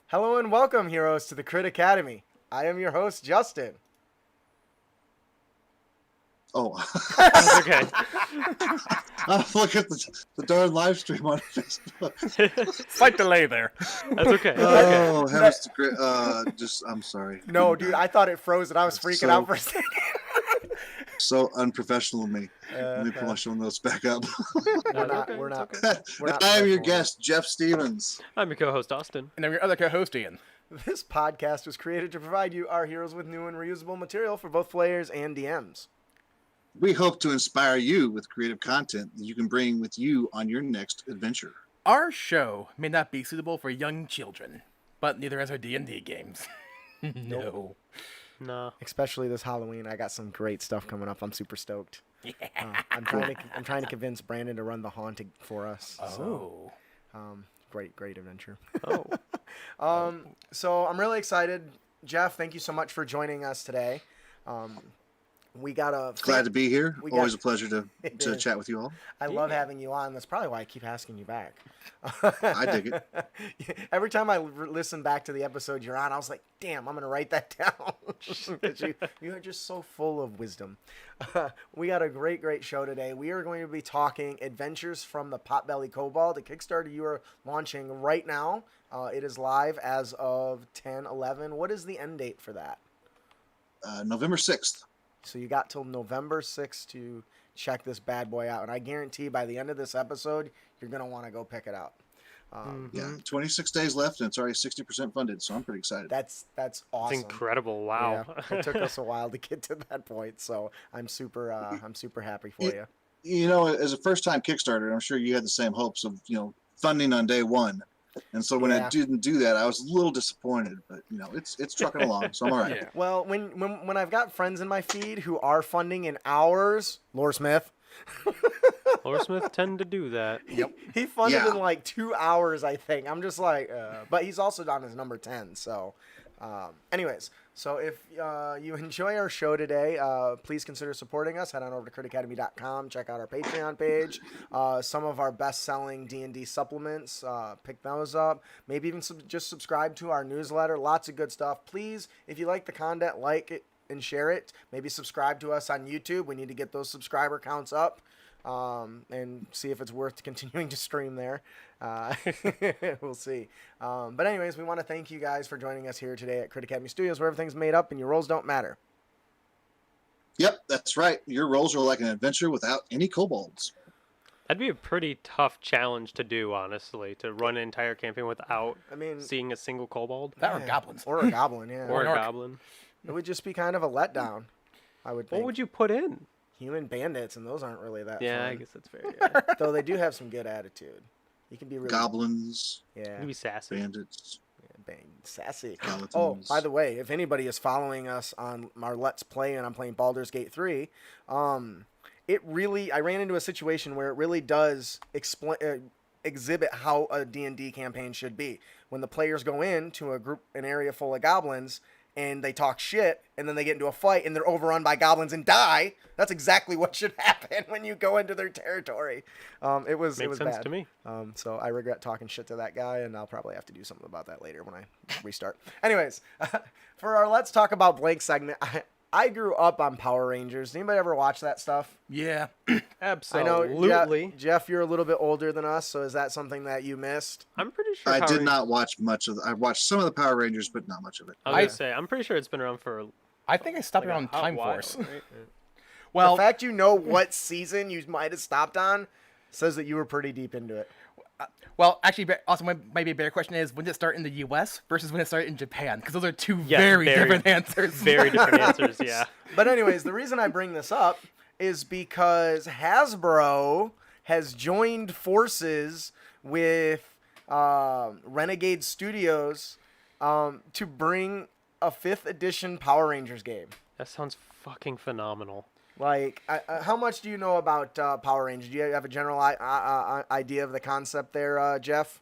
Hello and welcome, heroes, to the Crit Academy. I am your host, Justin. Oh. That's okay. Look at the darn live stream on Facebook. Slight delay there. That's okay. Oh, heavens to great. I'm sorry. No, dude, I thought it froze and I was freaking out for a second. So unprofessional of me. Let me pull my show notes back up. We're not. I am your guest, Jeff Stevens. I'm your co-host, Austin. And I'm your other co-host, Ian. This podcast was created to provide you, our heroes, with new and reusable material for both players and DMs. We hope to inspire you with creative content that you can bring with you on your next adventure. Our show may not be suitable for young children, but neither is our D&D games. No. No. Especially this Halloween, I got some great stuff coming up. I'm super stoked. Yeah. I'm trying to convince Brandon to run the haunted for us. So, great adventure. So I'm really excited. Jeff, thank you so much for joining us today. We got Glad to be here. Always a pleasure to chat with you all. I love having you on. That's probably why I keep asking you back. I dig it. Every time I listen back to the episode you're on, I was like, damn, I'm going to write that down. you are just so full of wisdom. We got a great show today. We are going to be talking Adventures from the Potbellied Kobold, a Kickstarter you are launching right now. It is live as of 10/11. What is the end date for that? November 6th. So you got till November 6th to check this bad boy out. And I guarantee by the end of this episode, you're going to want to go pick it up. Yeah, 26 days left, and it's already 60% funded, so I'm pretty excited. That's awesome. It's incredible. Wow. Yeah, it took us a while to get to that point, so I'm super happy for you. You know, as a first-time Kickstarter, I'm sure you had the same hopes of, funding on day one. And so when I didn't do that, I was a little disappointed, but it's trucking along, so I'm all right. Yeah. Well, when I've got friends in my feed who are funding in hours, Lore Smith. Lore Smith tend to do that. Yep. He funded in like 2 hours, I think. I'm just like, but he's also on his number 10. So, anyways, so if you enjoy our show today, please consider supporting us. Head on over to critacademy.com. Check out our Patreon page. Some of our best-selling D&D supplements. Pick those up. Maybe even just subscribe to our newsletter. Lots of good stuff. Please, if you like the content, like it and share it. Maybe subscribe to us on YouTube. We need to get those subscriber counts up. And see if it's worth continuing to stream there. We'll see. But anyways, we want to thank you guys for joining us here today at Crit Academy Studios, where everything's made up and your roles don't matter. Yep, that's right. Your roles are like an adventure without any kobolds. That'd be a pretty tough challenge to do, honestly, to run an entire campaign without seeing a single kobold. That or goblins. Or a goblin, yeah. Or a goblin. It would just be kind of a letdown, I would think. What would you put in? Human bandits, and those aren't really that Yeah, fun. I guess that's fair. Yeah. Though they do have some good attitude. You can be really... Goblins. Yeah. You can be sassy. Bandits. Sassy. Skeletons. Oh, by the way, if anybody is following us on our Let's Play, and I'm playing Baldur's Gate 3, I ran into a situation where it really does exhibit how a D&D campaign should be. When the players go into an area full of goblins, and they talk shit, and then they get into a fight, and they're overrun by goblins and die. That's exactly what should happen when you go into their territory. It was Makes sense bad to me. So I regret talking shit to that guy, and I'll probably have to do something about that later when I restart. Anyways, for our Let's Talk About Blake segment, I grew up on Power Rangers. Did anybody ever watch that stuff? Yeah. Absolutely. I know, Jeff, you're a little bit older than us, so is that something that you missed? I'm pretty sure I Power did Rangers- not watch much of I watched some of the Power Rangers, but not much of it. I was going to say, I'm pretty sure it's been around for I think I stopped like a around hot Time while, Force. right? Well, the fact you know what season you might have stopped on says that you were pretty deep into it. actually, also maybe a better question is, when did it start in the U.S. versus when it started in Japan? Because those are two Yeah, very different answers. Very different answers, yeah. But anyways, the reason I bring this up is because Hasbro has joined forces with Renegade Studios to bring a 5th edition Power Rangers game. That sounds fucking phenomenal. Like, how much do you know about Power Rangers? Do you have a general idea of the concept there, Jeff?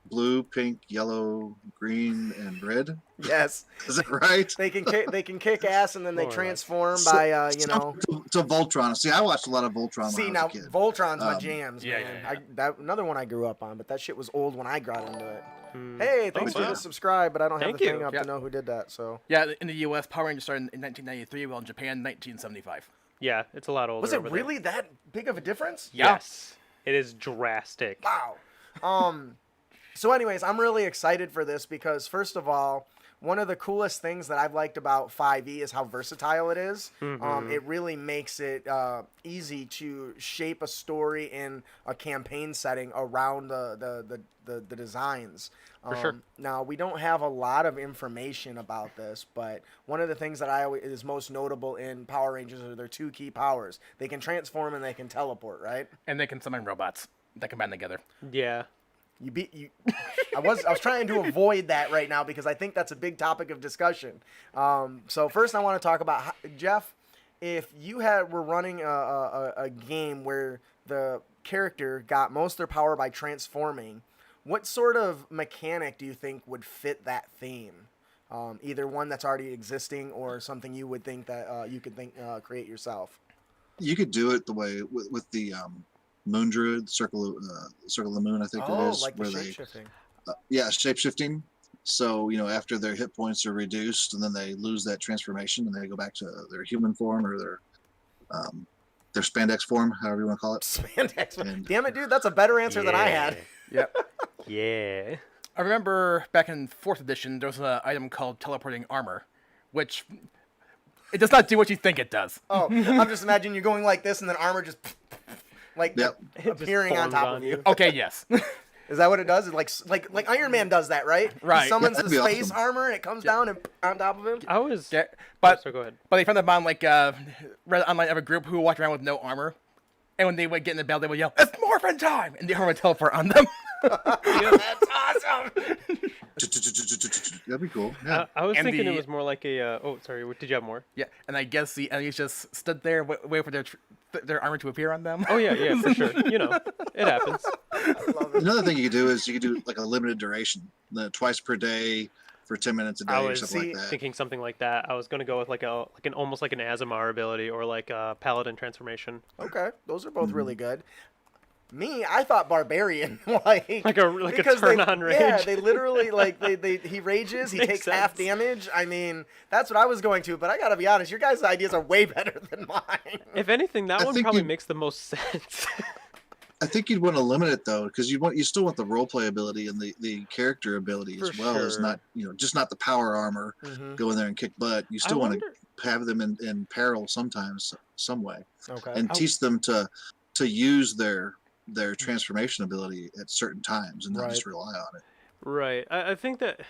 Blue, pink, yellow, green, and red. Yes. Is that right? They can kick ass, and then they More or less. transform by to Voltron. See, I watched a lot of Voltron. See, when I now was a kid. Voltron's my jams, yeah, man. yeah. That another one I grew up on, but that shit was old when I got into it. Hey, thanks Oh, for wow. the subscribe, but I don't have Thank the you. thing up Yeah. to know who did that. So Yeah, in the U.S., Power Rangers started in 1993, while in Japan, 1975. Yeah, it's a lot older. was it over there. really that big of a difference? Yeah. Yes, it is drastic. Wow. So anyways, I'm really excited for this because first of all, one of the coolest things that I've liked about 5e is how versatile it is. It really makes it easy to shape a story in a campaign setting around the designs. For sure. Now, we don't have a lot of information about this, but one of the things that is most notable in Power Rangers are their 2 key powers. They can transform and they can teleport, right? And they can summon robots that combine together. Yeah. I was trying to avoid that right now because I think that's a big topic of discussion. So first I want to talk about Jeff, if you were running a game where the character got most of their power by transforming, what sort of mechanic do you think would fit that theme? Either one that's already existing or something you would think that you could create yourself. You could do it the way with the Moon Druid, Circle of the Moon, I think it is. Like the where shape-shifting. shape-shifting. So, after their hit points are reduced and then they lose that transformation and they go back to their human form or their spandex form, however you want to call it. Spandex. And- Damn it, dude, that's a better answer than I had. Yep. Yeah. I remember back in 4th edition, there was an item called teleporting armor, which it does not do what you think it does. Oh, I'm just imagining you going like this and then armor just Yep. appearing on forms top on of you. you. Okay, yes. Is that what it does? It like Iron Man does that, right? Right. He summons That'd the be space awesome. armor and it comes down and on top of him. I was. Yeah, but So go ahead. But they found them on read online of a group who walked around with no armor, and when they would get in the battle, they would yell, "It's morphin' time!" and the armor would teleport on them. That's awesome. That'd be cool. Yeah. I was And thinking the- it was more like a. Oh, sorry. Did you have more? Yeah, and I guess the enemies just stood there, wait for their armor to appear on them. Oh yeah, for sure. It happens. Another thing you could do is you could do like a limited duration, twice per day for 10 minutes a day I or was something like that. thinking something like that. I was gonna go with almost like an Azamar ability or like a Paladin transformation. Okay, those are both really good. Me, I thought barbarian like a because turn on rage. Yeah, they literally he rages, he Makes takes half sense. damage. I mean, that's what I was going to, but I gotta be honest, your guys' ideas are way better than mine. If anything, that I one think probably you- makes the most sense. I think you'd want to limit it though, because you still want the roleplay ability and the character ability as For well as sure. not just not the power armor. Go in there and kick butt. You still want to have them in peril sometimes, some way, Okay. and teach them to use their transformation ability at certain times and not just rely on it. Right. I think that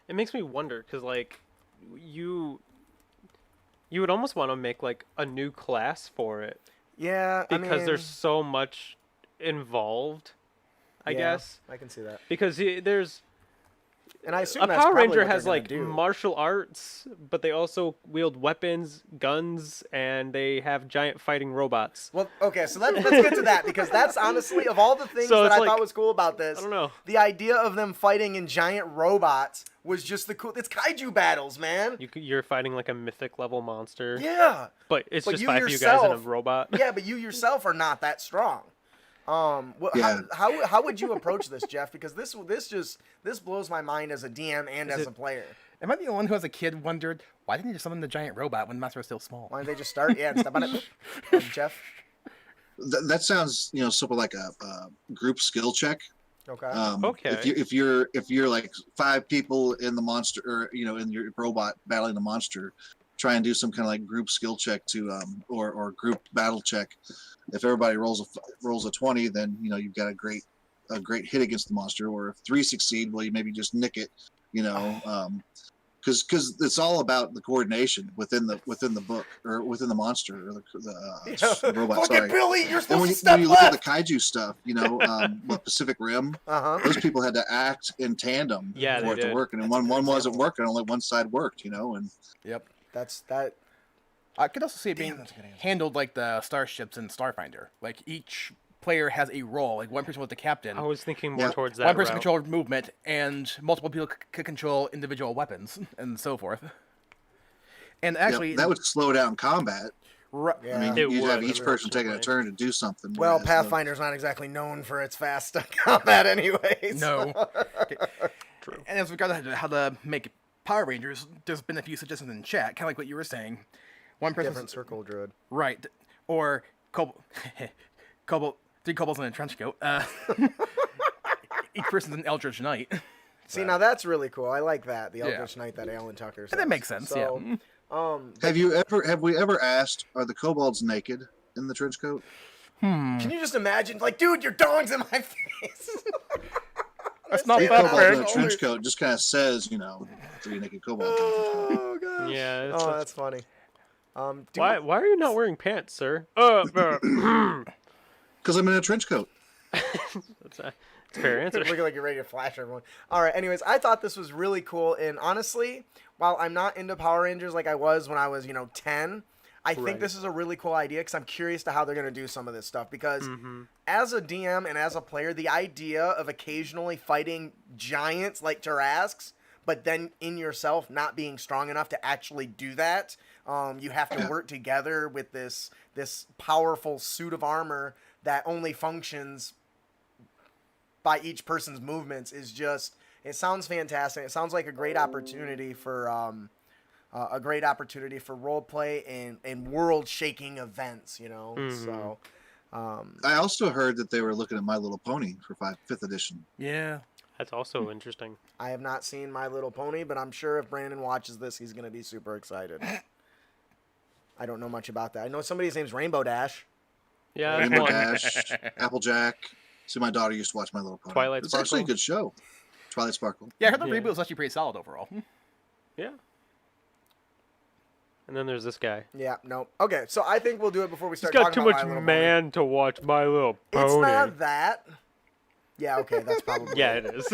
it makes me wonder because like you would almost want to make like a new class for it Yeah, because there's so much involved. I guess I can see that. because there's And I assume a that's Power probably Ranger what they're has gonna like do. martial arts, but they also wield weapons, guns, and they have giant fighting robots. Well, okay, so let's get to that because that's honestly of all the things So that it's I like- thought was cool about this. I don't know. The idea of them fighting in giant robots was just the cool. It's kaiju battles, man. You're fighting like a mythic level monster, Yeah. but it's But just you 5 of you guys in a yourself- robot. Yeah, but you yourself are not that strong. Yeah. How would you approach this, Jeff? Because this blows my mind as a DM and as a player. Am I the only one who, as a kid, wondered why didn't you just summon the giant robot when the monster was still small? Why don't they just start? Yeah, and step on it. Jeff. That sounds sort of like a group skill check. Okay. Okay. If you're like 5 people in the monster or in your robot battling the monster, try and do some kind of like group skill check to or group battle check. If everybody rolls a 20, then you've got a great hit against the monster. Or if 3 succeed, well, you maybe just nick it. Because it's all about the coordination within the book or within the monster or the robot. Fucking Sorry. Billy, you're And supposed when to you, step when you look at left. the kaiju stuff, Pacific Rim, Uh-huh. those people had to act in tandem Yeah, for they it to did. work, and That's a when good one wasn't example. working, only one side worked, and Yep. That's that. I could also see it being that's a good answer. handled like the starships in Starfinder. Like each player has a role. Like one person was the captain. I was thinking more Yeah. towards that One person route. controlled movement, and multiple people could control individual weapons, and so forth. And actually, that would slow down combat. Yeah. I mean, It you'd have would, each person taking a unfortunately. turn to do something. Well, whereas Pathfinder's not exactly known for its fast combat, anyways. No. True. And as regards to how to make Power Rangers, there's been a few suggestions in chat, kind of like what you were saying. One person, Different circle druid. right, or Kobold, 3 kobolds in a trench coat. Each person's an Eldritch Knight. See, now that's really cool. I like that. The Yeah. Eldritch Knight that Alan Tucker says. That makes sense, yeah. have we ever asked, are the kobolds naked in the trench coat? Can you just imagine, like, dude, your dog's in my face? That's not The that kobold in a big. trench coat just kind of says, 3 naked kobolds in a trench coat. Oh, gosh. Yeah. Oh, that's funny. Why are you not wearing pants, sir? Because I'm in a trench coat. That's a fair answer. Looking like you're ready to flash everyone. All right. Anyways, I thought this was really cool, and honestly, while I'm not into Power Rangers like I was when I was, 10, I think Right. this is a really cool idea because I'm curious to how they're gonna do some of this stuff. Because as a DM and as a player, the idea of occasionally fighting giants like Tarrasques, but then in yourself not being strong enough to actually do that, you have to work together with this powerful suit of armor that only functions by each person's movements is just, it sounds fantastic. It sounds like a great opportunity for role play and world shaking events, So I also heard that they were looking at My Little Pony for 5th edition. Yeah. That's also interesting. I have not seen My Little Pony, but I'm sure if Brandon watches this, he's going to be super excited. I don't know much about that. I know somebody's name's Rainbow Dash. Yeah, that's Rainbow one. Dash, Applejack. See, my daughter used to watch My Little Pony. Twilight It's actually a Sparkle. good show. Twilight Sparkle. Yeah, I heard the Yeah. reboot was actually pretty solid overall. Yeah. And then there's this guy. Yeah, no. Okay, so I think we'll do it before we He's start got talking too about much My Little man to watch My Little Pony. Pony. It's not that. Yeah, okay, that's probably Yeah, it is.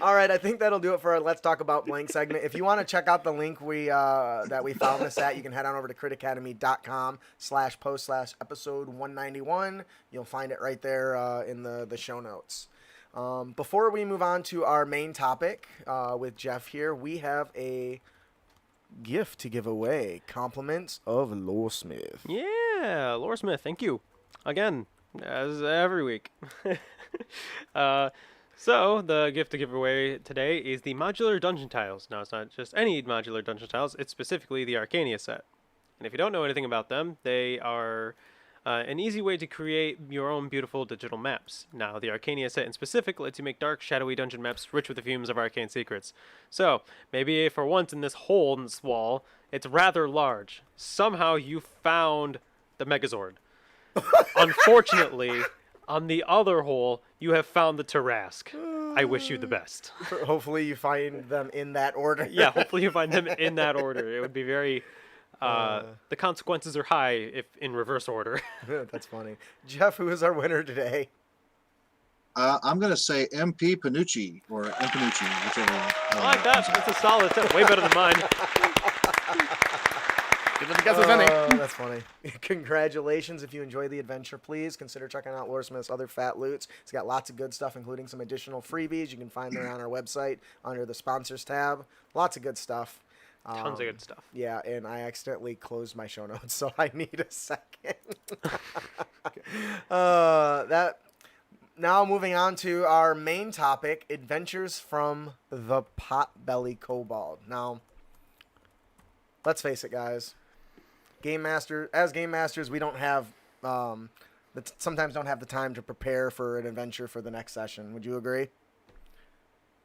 All right, I think that'll do it for our Let's Talk About Blank segment. If you want to check out the link that we found this at, you can head on over to critacademy.com/post/episode 191. You'll find it right there in the show notes. Before we move on to our main topic with Jeff here, we have a gift to give away. Compliments of Loresmith. Yeah, Lore Smith, thank you. Again, as every week. So, the gift to give away today is the modular dungeon tiles. Now, it's not just any modular dungeon tiles, it's specifically the Arcania set. And if you don't know anything about them, they are an easy way to create your own beautiful digital maps. Now, the Arcania set in specific lets you make dark, shadowy dungeon maps rich with the fumes of arcane secrets. So, maybe for once in this hole in this wall, it's rather large. Somehow you found the Megazord. Unfortunately, on the other hole, you have found the Tarrasque. I wish you the best. Hopefully you find them in that order. Yeah, hopefully you find them in that order. It would be very... the consequences are high if in reverse order. That's funny. Jeff, who is our winner today? I'm going to say MP Panucci or M. Panucci, whichever. I like that. That's a solid attempt. Way better than mine. Give it a guess as any. Oh, that's funny. Congratulations. If you enjoy the adventure, please consider checking out Loresmith's other fat loots. It's got lots of good stuff, including some additional freebies. You can find there on our website under the sponsors tab. Lots of good stuff. Tons of good stuff. Yeah, and I accidentally closed my show notes, so I need a second. Now moving on to our main topic, Adventures from the Potbellied Kobold. Now, let's face it, guys. Game masters, we don't have sometimes don't have the time to prepare for an adventure for the next session. Would you agree?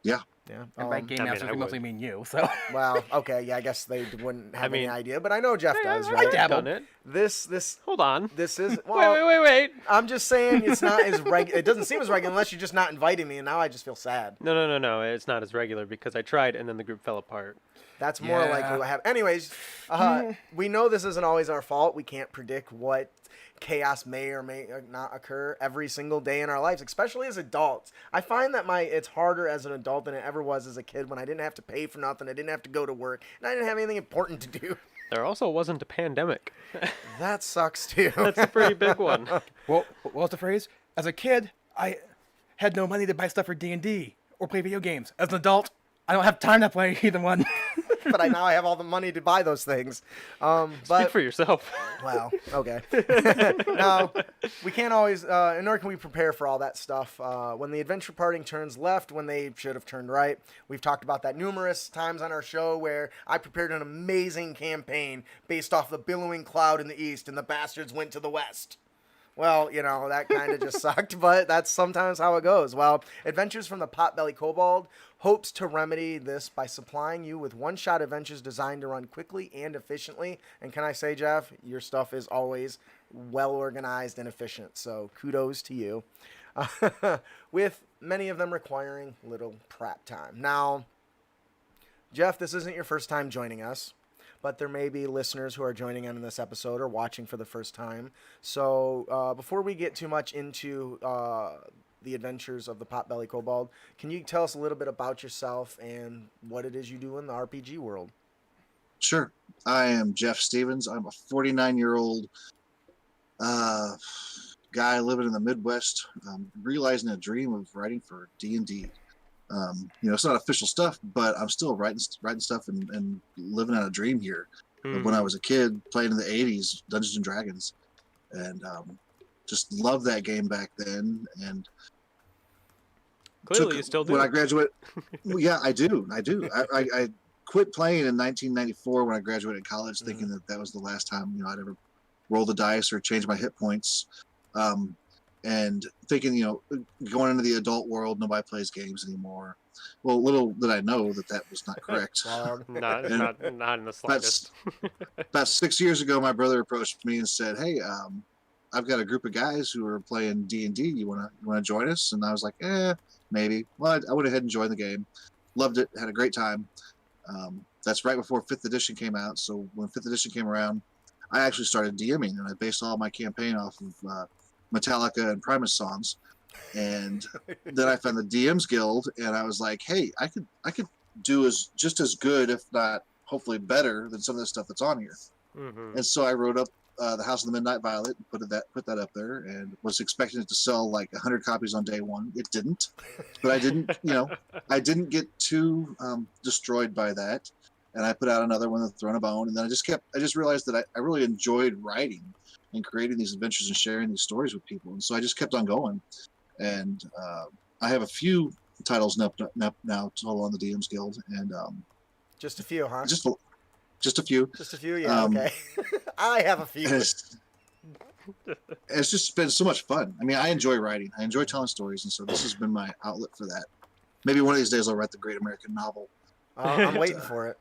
Yeah. Yeah. And by game I mean, masters, I we mostly would. mean you, so. Well, okay, yeah, I guess they wouldn't have any mean, idea, but I know Jeff does, I've right? dabbled. done it. This Hold on. is well, Wait. I'm just saying it's not as it doesn't seem as regular unless you're just not inviting me, and now I just feel sad. No. It's not as regular because I tried and then the group fell apart. That's more Yeah. likely what happened. Anyways, we know this isn't always our fault. We can't predict what chaos may or may not occur every single day in our lives, especially as adults. I find that it's harder as an adult than it ever was as a kid when I didn't have to pay for nothing, I didn't have to go to work, and I didn't have anything important to do. There also wasn't a pandemic. That sucks too. That's a pretty big one. Well, what was the phrase? As a kid, I had no money to buy stuff for D&D or play video games. As an adult, I don't have time to play either one. but now I have all the money to buy those things. Speak But for yourself. wow, okay. Now, we can't always, nor can we prepare for all that stuff. When the adventure party turns left, when they should have turned right. We've talked about that numerous times on our show where I prepared an amazing campaign based off the billowing cloud in the east and the bastards went to the west. Well, that kind of just sucked, but that's sometimes how it goes. Well, Adventures from the Potbellied Kobold hopes to remedy this by supplying you with one-shot adventures designed to run quickly and efficiently. And can I say, Jeff, your stuff is always well-organized and efficient, so kudos to you. With many of them requiring little prep time. Now, Jeff, this isn't your first time joining us, but there may be listeners who are joining in this episode or watching for the first time. So before we get too much into the adventures of the Potbellied Kobold, can you tell us a little bit about yourself and what it is you do in the RPG world? Sure. I am Jeff Stevens. I'm a 49-year-old guy living in the Midwest, realizing a dream of writing for D&D. It's not official stuff, but I'm still writing stuff and living out a dream here. Of when I was a kid playing in the 80s, Dungeons and Dragons, and just loved that game back then. And Clearly, you still do. When I graduated, well, yeah, I do. I quit playing in 1994 when I graduated college, thinking that was the last time I'd ever roll the dice or change my hit points. And thinking, going into the adult world, nobody plays games anymore. Well, little did I know that was not correct. Not in the slightest. About 6 years ago, my brother approached me and said, "Hey, I've got a group of guys who are playing D&D. You wanna join us?" And I was like, maybe. Well, I went ahead and joined the game. Loved it. Had a great time. That's right before 5th edition came out. So when 5th edition came around, I actually started DMing, and I based all my campaign off of Metallica and Primus songs. And then I found the Dmsguild, and I was like, hey, I could do just as good, if not hopefully better, than some of the stuff that's on here. And so I wrote up the House of the Midnight Violet and put that up there, and was expecting it to sell like 100 copies on day one. It didn't, but I didn't get too destroyed by that, and I put out another one, The Throne of Bone, and then I just realized that I really enjoyed writing and creating these adventures and sharing these stories with people, and so I just kept on going. And I have a few titles now total on the Dmsguild, and just a few, huh? Just a few. Just a few, yeah. Okay. I have a few. It's just been so much fun. I mean, I enjoy writing. I enjoy telling stories, and so this has been my outlet for that. Maybe one of these days I'll write the Great American Novel. I'm waiting for it.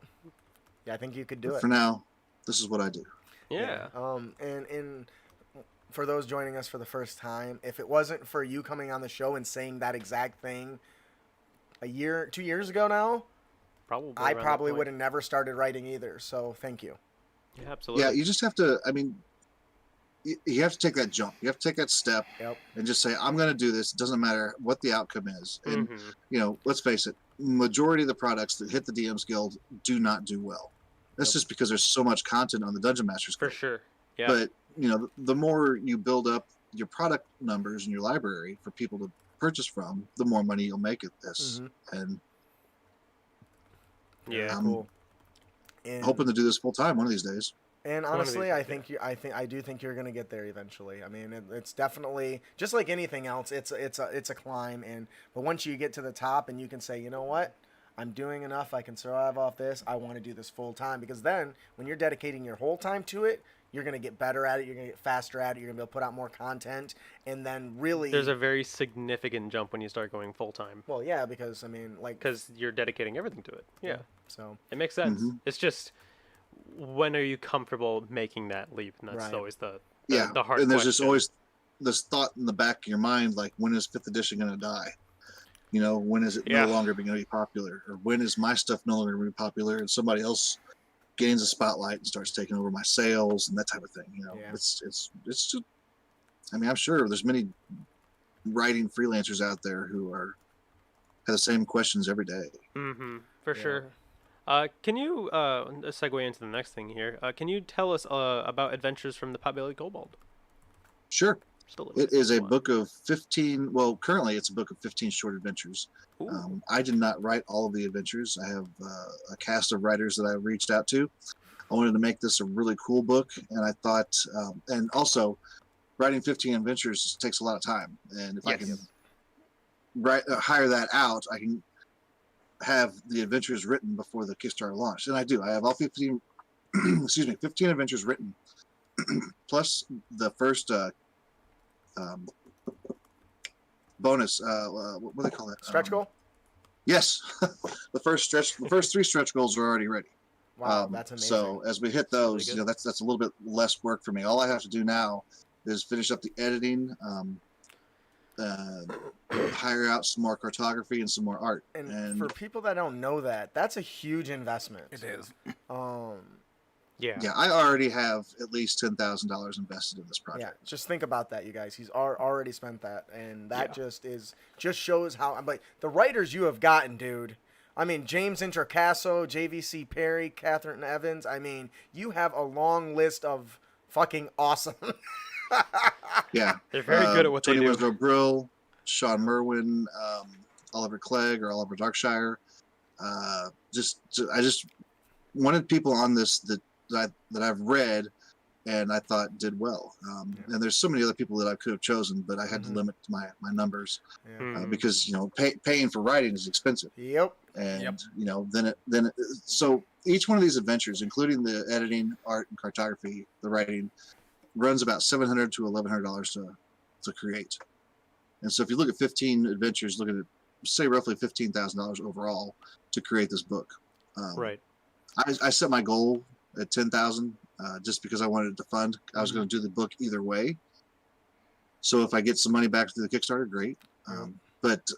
Yeah, I think you could do it. For now, this is what I do. Yeah. And for those joining us for the first time, if it wasn't for you coming on the show and saying that exact thing 2 years ago now, I probably would have never started writing either. So thank you. Yeah, absolutely. Yeah, you just have to. I mean, you have to take that jump. You have to take that step, and just say, "I'm going to do this." It doesn't matter what the outcome is. And let's face it, majority of the products that hit the Dmsguild do not do well. That's just because there's so much content on the Dungeon Masters Guild. For sure. Yeah. But the more you build up your product numbers in your library for people to purchase from, the more money you'll make at this. And yeah, I'm cool. hoping to do this full time one of these days. And honestly, I do think you're gonna get there eventually. I mean, it's definitely just like anything else. It's a climb, but once you get to the top and you can say, you know what, I'm doing enough. I can survive off this. I want to do this full time, because then when you're dedicating your whole time to it, you're going to get better at it. You're going to get faster at it. You're going to be able to put out more content. And then really... There's a very significant jump when you start going full-time. Well, yeah, because, I mean, like... Because you're dedicating everything to it. Yeah. So... It makes sense. It's just, when are you comfortable making that leap? And that's always the hard question. And there's just always this thought in the back of your mind, like, when is 5th edition going to die? When is it no longer going to be popular? Or when is my stuff no longer going to be popular and somebody else gains a spotlight and starts taking over my sales and that type of thing? It's just, I mean, I'm sure there's many writing freelancers out there who have the same questions every day. For sure. Can you segue into the next thing here? Can you tell us about Adventures from the Potbellied Kobold? Sure. Still It is a book of 15. Well, currently it's a book of 15 short adventures. Ooh. I did not write all of the adventures. I have a cast of writers that I reached out to. I wanted to make this a really cool book, and I thought, and also, writing 15 adventures takes a lot of time. And if I can hire that out, I can have the adventures written before the Kickstarter launch, and I do. I have all 15. 15 adventures written, plus the first bonus. What do they call that? Stretch goal? Yes, the first 3 stretch goals are already ready. Wow, that's amazing. So as we hit those, really that's a little bit less work for me. All I have to do now is finish up the editing, hire out some more cartography and some more art. And for people that don't know that, that's a huge investment. It is. Yeah. I already have at least $10,000 invested in this project. Yeah, just think about that, you guys. He's already spent that, and that just shows how. Like the writers you have gotten, dude. I mean, James Introcaso, JVC Perry, Catherine Evans. I mean, you have a long list of fucking awesome. Yeah, They're very good at what they Tony do. Winslow Brill, Sean Merwin, Oliver Clegg or Oliver Darkshire. I just wanted people on this that I've read and I thought did well. And there's so many other people that I could have chosen, but I had to limit my numbers because paying for writing is expensive. Yep. And so each one of these adventures, including the editing, art, and cartography, the writing, runs about $700 to $1,100 to create. And so if you look at 15 adventures, look at it, say roughly $15,000 overall to create this book. Right. I set my goal at 10,000 just because I wanted it to fund. I was going to do the book either way. So if I get some money back through the Kickstarter, great. But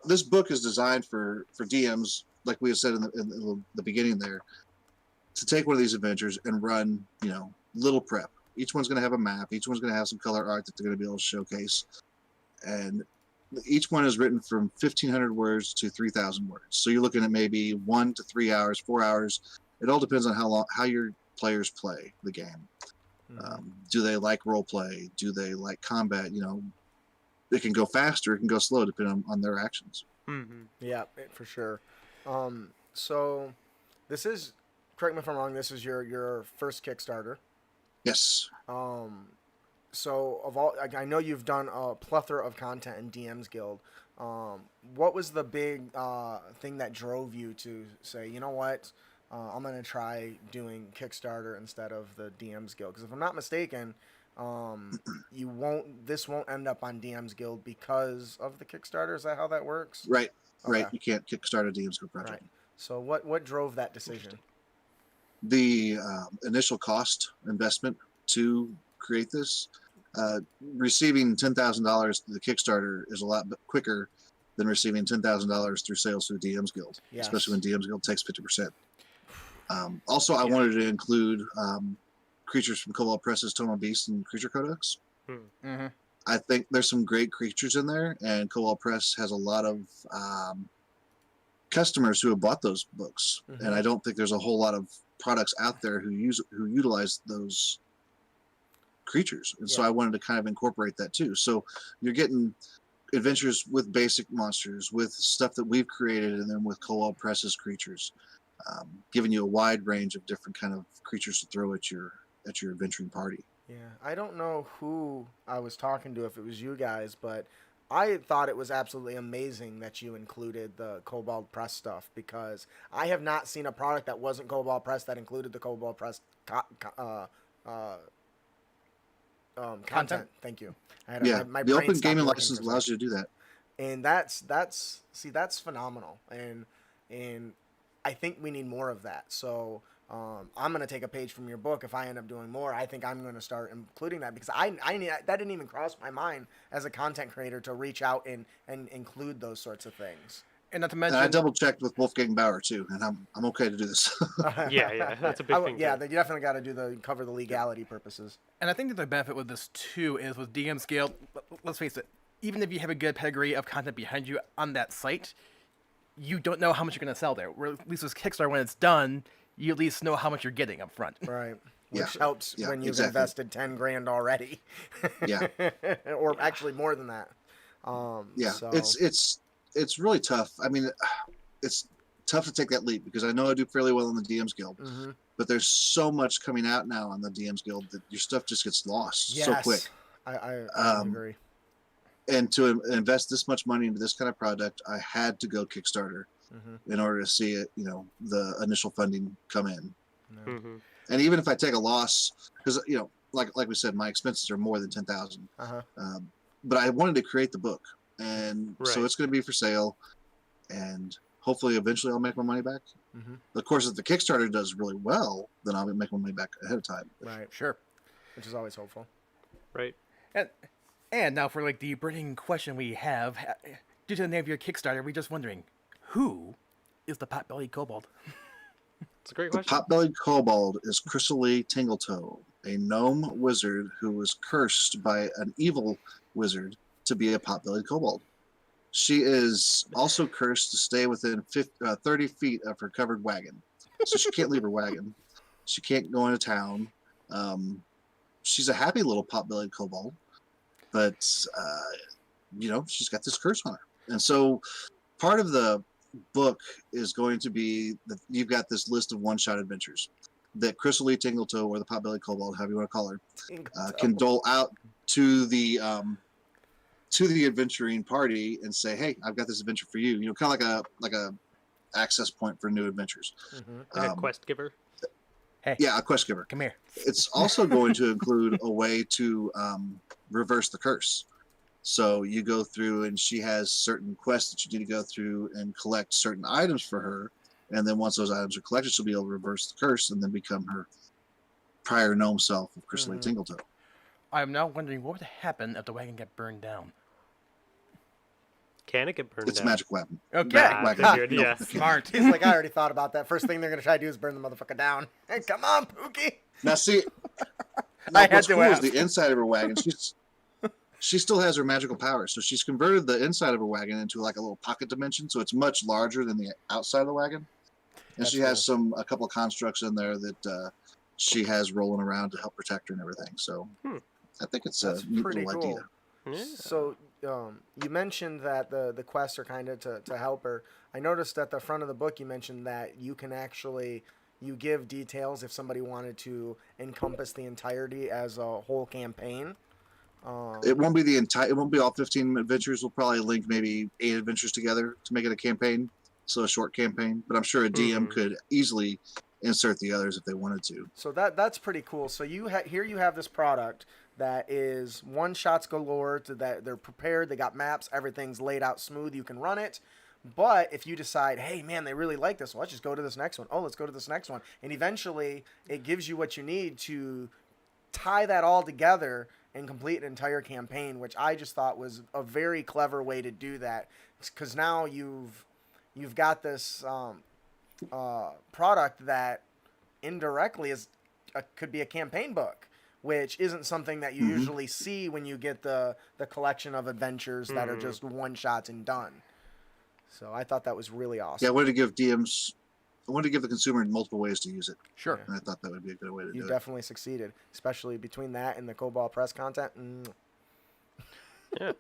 this book is designed for DMs, like we had said in the beginning there, to take one of these adventures and run, little prep. Each one's going to have a map. Each one's going to have some color art that they're going to be able to showcase. And each one is written from 1,500 words to 3,000 words. So you're looking at maybe 1 to 3 hours, 4 hours. It all depends on how your players play the game. Do they like role play? Do they like combat? It can go faster, it can go slow, depending on their actions. Mm-hmm. Yeah, for sure. So this is, correct me if I'm wrong, this is your first Kickstarter. Yes. So of all, I know you've done a plethora of content in Dmsguild. What was the big thing that drove you to say, you know what, I'm gonna try doing Kickstarter instead of the Dmsguild? Because if I'm not mistaken, this won't end up on Dmsguild because of the Kickstarter. Is that how that works? Right. Okay. Right. You can't kickstart a DMsguild project. Right. So what drove that decision? The initial cost investment to create this, receiving $10,000 through the Kickstarter is a lot quicker than receiving $10,000 through sales through Dmsguild, especially when Dmsguild takes 50%. Also, I wanted to include creatures from Kobold Press's Tome of Beasts and Creature Codex. Mm-hmm. I think there's some great creatures in there, and Kobold Press has a lot of customers who have bought those books, and I don't think there's a whole lot of products out there who utilize those creatures, and so I wanted to kind of incorporate that too. So you're getting adventures with basic monsters, with stuff that we've created, and then with Kobold Press's creatures, giving you a wide range of different kind of creatures to throw at your adventuring party. Yeah, I don't know who I was talking to, if it was you guys, but I thought it was absolutely amazing that you included the Kobold Press stuff, because I have not seen a product that wasn't Kobold Press that included the Kobold Press content. Thank you. The open gaming license allows you to do that, and that's phenomenal, and I think we need more of that. So I'm going to take a page from your book. If I end up doing more, I think I'm going to start including that, because that didn't even cross my mind as a content creator to reach out and include those sorts of things. And not to mention, and I double checked with Wolfgang Bauer too, and I'm okay to do this. Yeah, that's a big thing. Yeah, you definitely got to cover the legality purposes. And I think that the benefit with this too is with Dmsguild. Let's face it, even if you have a good pedigree of content behind you on that site, you don't know how much you're going to sell there. Where at least with Kickstarter, when it's done, you at least know how much you're getting up front. Right. which Yeah. helps Yeah, when you've exactly. invested 10 grand already. Yeah. Or actually more than that. Yeah, So it's really tough. I mean, it's tough to take that leap because I know I do fairly well in the DMs Guild, mhm. but there's so much coming out now on the DMs Guild that your stuff just gets lost so quick. Yes, I Um, agree. And to invest this much money into this kind of project, I had to go Kickstarter Mm-hmm. in order to see it, the initial funding come in. No. Mm-hmm. And even if I take a loss, because like we said, my expenses are more than 10,000. Uh-huh. But I wanted to create the book, and so Right. it's going to be for sale, and hopefully eventually I'll make my money back. Mm-hmm. Of course, if the Kickstarter does really well, then I'll make my money back ahead of time. Right. Sure. Which is always hopeful. Right. And now for like the burning question we have, due to the name of your Kickstarter, we're just wondering, who is the Potbellied Kobold? It's a great The question. Potbellied Kobold is Chrysalie Tingletoe, a gnome wizard who was cursed by an evil wizard to be a Potbellied Kobold. She is also cursed to stay within 30 feet of her covered wagon. So she can't leave her wagon. She can't go into town. She's a happy little Potbellied Kobold, but, she's got this curse on her. And so part of the book is going to be that you've got this list of one-shot adventures that Chrysalie Tingletoe, or the Potbellied Kobold, however you want to call her, can dole out to the adventuring party and say, "Hey, I've got this adventure for you." Kind of like a access point for new adventures. Mm-hmm. Like a quest giver. Hey, Yeah, a quest giver. come here. It's also going to include a way to reverse the curse. So you go through, and she has certain quests that you need to go through and collect certain items for her. And then once those items are collected, she'll be able to reverse the curse and then become her prior gnome self of Chrysalie Mhm. Tingletoe. I'm now wondering what would happen if the wagon got burned down. Can it get burned It's a down? magic weapon. Okay. Ah, Wagon. figured, No. yeah. Smart. He's like, I already thought about that. First thing they're gonna try to do is burn the motherfucker down. Hey, come on, Pookie. Now, see, I had what's to cool is ask. the inside of her wagon. She still has her magical powers. So she's converted the inside of her wagon into like a little pocket dimension. So it's much larger than the outside of the wagon. And That's she has a couple of constructs in there that she has rolling around to help protect her and everything. So I think it's That's a neat pretty little cool. idea. Yeah. So you mentioned that the quests are kind of to help her. I noticed at the front of the book you mentioned that you can actually you give details if somebody wanted to encompass the entirety as a whole campaign. It won't be it won't be all 15 adventures. We'll probably link maybe 8 adventures together to make it a campaign. So a short campaign, but I'm sure a DM could easily insert the others if they wanted to. So that's pretty cool. So here you have this product that is one shots galore. That they're prepared. They got maps. Everything's laid out smooth. You can run it. But if you decide, hey man, they really like this, well, let's just go to this next one. Oh, let's go to this next one, and eventually it gives you what you need to tie that all together and complete an entire campaign, which I just thought was a very clever way to do that. Because now you've got this product that indirectly could be a campaign book, which isn't something that you usually see when you get the collection of adventures that are just one shots and done. So I thought that was really awesome. Yeah, I wanted to give the consumer multiple ways to use it. Sure. And I thought that would be a good way to You do it. definitely succeeded, especially between that and the Kobold Press content. Yeah.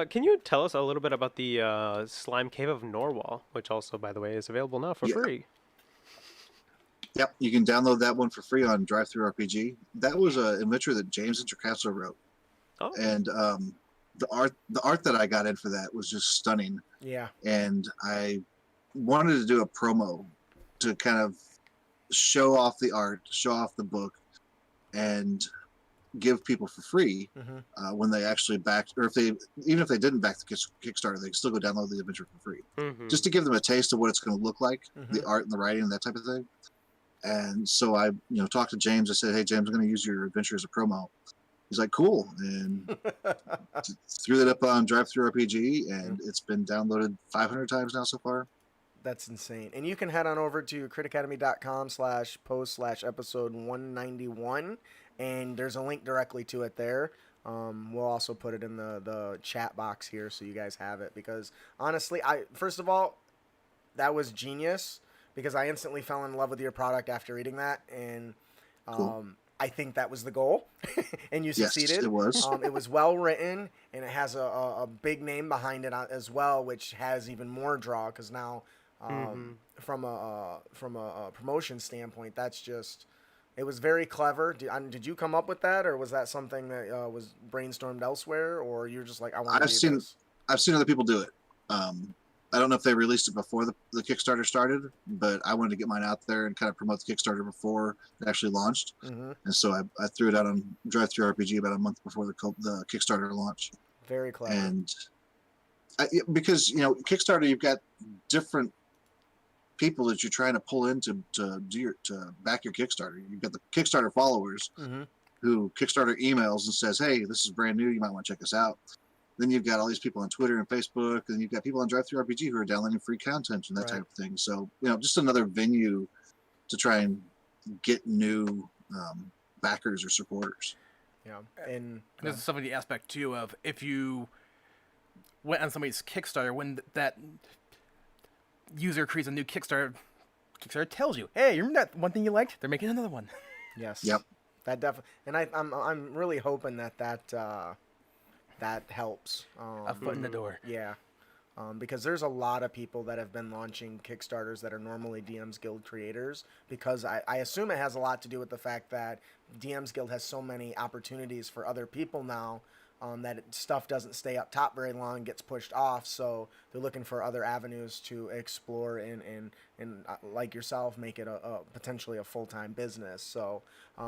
Can you tell us a little bit about the Slime Cave of Norwal, which also, by the way, is available now for free? Yep, you can download that one for free on DriveThruRPG. That was an adventure that James Introcaso wrote, Oh. and the art that I got in for that was just stunning. Yeah. And I wanted to do a promo to kind of show off the art, show off the book, and give people for free when they actually backed, or even if they didn't back the Kickstarter, they can still go download the adventure for free, just to give them a taste of what it's going to look like, the art and the writing and that type of thing. And so I, talked to James. I said, "Hey, James, I'm going to use your adventure as a promo." He's like, "Cool," and threw that up on DriveThruRPG, and it's been downloaded 500 times now so far. That's insane. And you can head on over to critacademy.com/post/episode 191, and there's a link directly to it there. We'll also put it in the chat box here so you guys have it, because honestly, first of all, that was genius, because I instantly fell in love with your product after reading that, and Cool. I think that was the goal, and you Yes, succeeded. it was. It was well written, and it has a big name behind it as well, which has even more draw because now, from a promotion standpoint, that's just. It was very clever. Did you come up with that, or was that something that was brainstormed elsewhere, or you're just like, I want to do this? I've seen other people do it. I don't know if they released it before the Kickstarter started, but I wanted to get mine out there and kind of promote the Kickstarter before it actually launched. Mm-hmm. And so I threw it out on Drive-Thru RPG about a month before the Kickstarter launch. Very clever. And because Kickstarter, you've got different people that you're trying to pull in to back your Kickstarter. You've got the Kickstarter followers who Kickstarter emails and says, "Hey, this is brand new. You might want to check us out." Then you've got all these people on Twitter and Facebook, and you've got people on Drive-Thru RPG who are downloading free content and that type of thing. So just another venue to try and get new backers or supporters. Yeah, and there's some of the aspect too of if you went on somebody's Kickstarter when that user creates a new Kickstarter tells you, hey, you remember that one thing you liked? They're making another one. Yes. Yep. That definitely, and I'm really hoping that helps. A foot in the door. Yeah. Because there's a lot of people that have been launching Kickstarters that are normally Dmsguild creators, because I assume it has a lot to do with the fact that Dmsguild has so many opportunities for other people now, that stuff doesn't stay up top very long, gets pushed off, so they're looking for other avenues to explore and like yourself, make it a potentially a full-time business. So,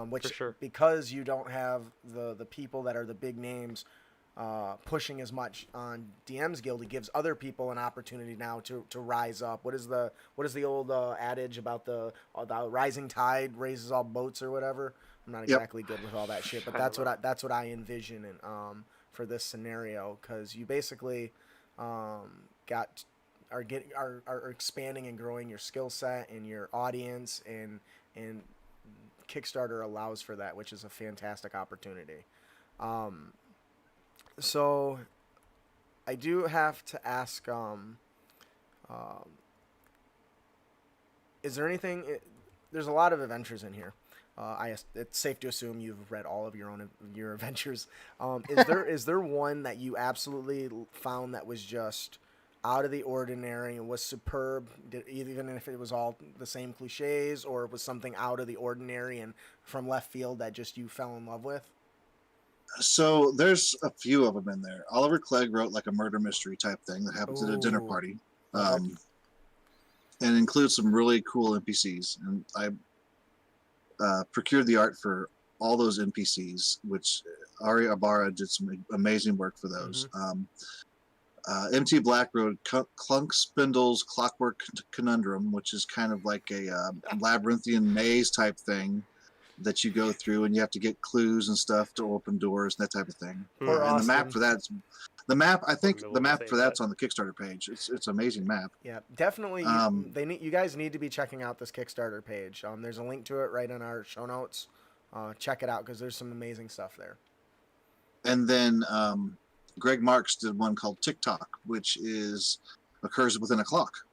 which, because you don't have the people that are the big names pushing as much on Dmsguild, it gives other people an opportunity now to rise up. What is the old adage about the rising tide raises all boats or whatever? I'm not exactly good with all that shit, but that's what I envision for this scenario, because you basically are expanding and growing your skill set and your audience, and Kickstarter allows for that, which is a fantastic opportunity. So I do have to ask, is there anything? There's a lot of adventures in here. It's safe to assume you've read all of your adventures. Is there one that you absolutely found that was just out of the ordinary and was superb, even if it was all the same cliches, or it was something out of the ordinary and from left field that just you fell in love with? So there's a few of them in there. Oliver Clegg wrote like a murder mystery type thing that happens at a dinner party, and includes some really cool NPCs. And I procured the art for all those NPCs, which Ari Abara did some amazing work for those. MT Black wrote Clunk Spindle's Clockwork Conundrum, which is kind of like a labyrinthian maze type thing that you go through, and you have to get clues and stuff to open doors and that type of thing. And the map for that's I think the map for that's on the Kickstarter page. It's an amazing map. Yeah, definitely. You guys need to be checking out this Kickstarter page. There's a link to it right in our show notes. Check it out, because there's some amazing stuff there. And then Greg Marks did one called TikTok, which occurs within a clock.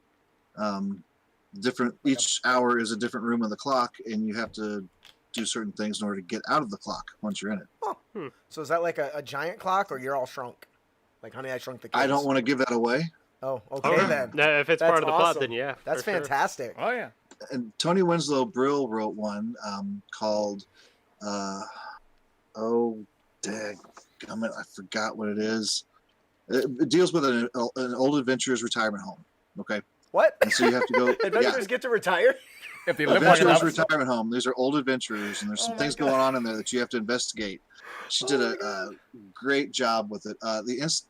Each hour is a different room of the clock, and you have to do certain things in order to get out of the clock once you're in it. Oh. So is that like a giant clock, or you're all shrunk? Like Honey, I Shrunk the Kids? I don't want to give that away. Oh, okay then. No, if it's That's part of the plot, awesome. then yeah. That's fantastic. Oh, yeah. And Tony Winslow Brill wrote one called, dang, I forgot what it is. It deals with an old adventurer's retirement home. Okay. What? And so you have to go. Adventurers get to retire? If they live long Adventurers enough. retirement home. These are old adventurers, and there's some things going on in there that you have to investigate. She did a great job with it. The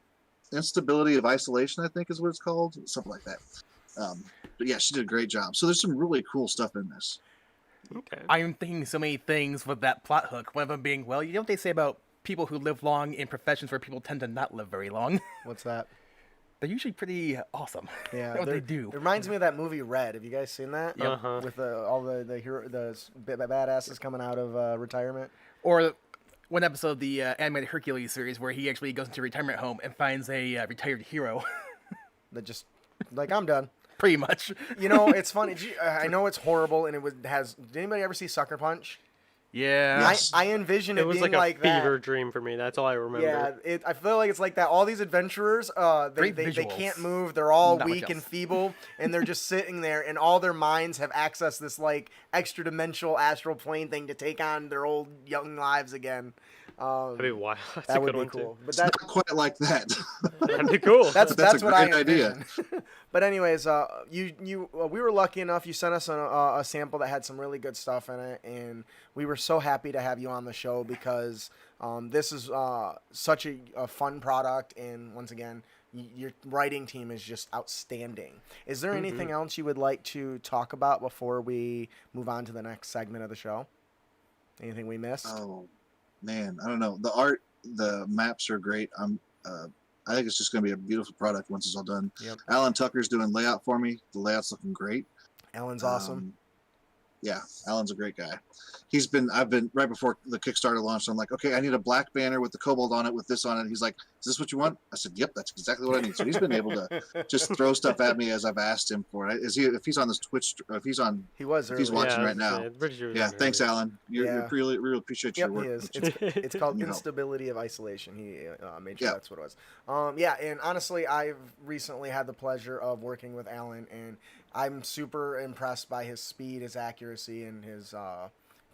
instability of isolation, I think, is what it's called, something like that. But yeah, she did a great job. So there's some really cool stuff in this. Okay. I'm thinking so many things with that plot hook. One of them being, well, you know what they say about people who live long in professions where people tend to not live very long? What's that? They're usually pretty awesome. Yeah, what they do. It reminds me of that movie Red. Have you guys seen that? Uh-huh. With all the badasses coming out of retirement. Or one episode of the animated Hercules series where he actually goes into a retirement home and finds a retired hero. That just, like, I'm done. Pretty much. You know, it's funny. I know it's horrible, and did anybody ever see Sucker Punch? Yeah. Yes. I envision It it was being like a that. fever dream for me. That's all I remember. Yeah, I feel like it's like that. All these adventurers, they Great they visuals. can't move. They're all Not much weak and else. feeble, and they're just sitting there, and all their minds have accessed this like extra dimensional astral plane thing to take on their old young lives again. That'd be wild. That's a That would good be one cool. But It's that not quite like that. too. That'd be cool. that's That's a what I great idea. envision. But anyways, we were lucky enough. You sent us a sample that had some really good stuff in it, and we were so happy to have you on the show because this is such a fun product, and once again, your writing team is just outstanding. Is there anything else you would like to talk about before we move on to the next segment of the show? Anything we missed? Oh man, I don't know. The art, the maps are great. I think it's just going to be a beautiful product once it's all done. Yep. Alan Tucker's doing layout for me. The layout's looking great. Alan's awesome. Yeah, Alan's a great guy. I've been right before the Kickstarter launched. I'm like, okay, I need a black banner with the kobold on it, with this on it. He's like, is this what you want? I said, yep, that's exactly what I need. So he's been able to just throw stuff at me as I've asked him for it. If he's on this Twitch, if he's on, He was if he's earlier. watching Yeah, right now. pretty sure it was Yeah, on thanks, earlier. Alan. You're Yeah. really appreciate your Yep, work. he is. It's called You know. Instability of Isolation. He made sure Yeah. that's what it was. Yeah, and honestly, I've recently had the pleasure of working with Alan, and I'm super impressed by his speed, his accuracy, and his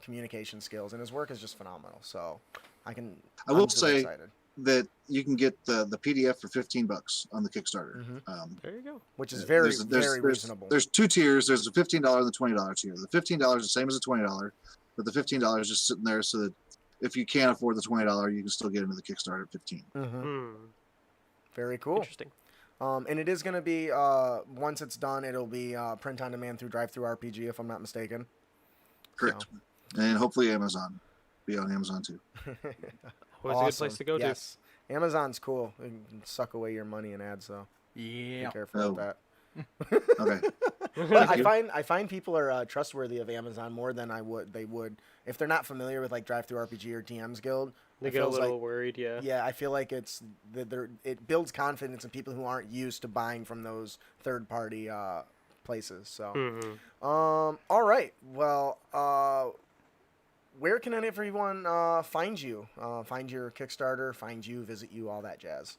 communication skills, and his work is just phenomenal. So I I'm will super say excited, that you can get the PDF for $15 on the Kickstarter. There you go. which is very there's reasonable. There's two tiers. There's the $15 and the $20 tier. The $15 is the same as the $20, but the $15 is just sitting there so that if you can't afford the $20, you can still get into the Kickstarter at $15. Hmm. Very cool. Interesting. And it is going to be once it's done, it'll be print on demand through DriveThru RPG, if I'm not mistaken. Correct. And hopefully Amazon. Be on Amazon too. Always a good place to go yes. Amazon's cool. It can suck away your money in ads, so be Yeah. careful Oh. with that. Okay. But you. I find people are trustworthy of Amazon more than they would if they're not familiar with like DriveThru RPG or DMsguild. They It get a feels little like, worried, yeah. yeah, I feel like it builds confidence in people who aren't used to buying from those third party places. So, all right, well, where can everyone find you? Find your Kickstarter, find you, visit you, all that jazz.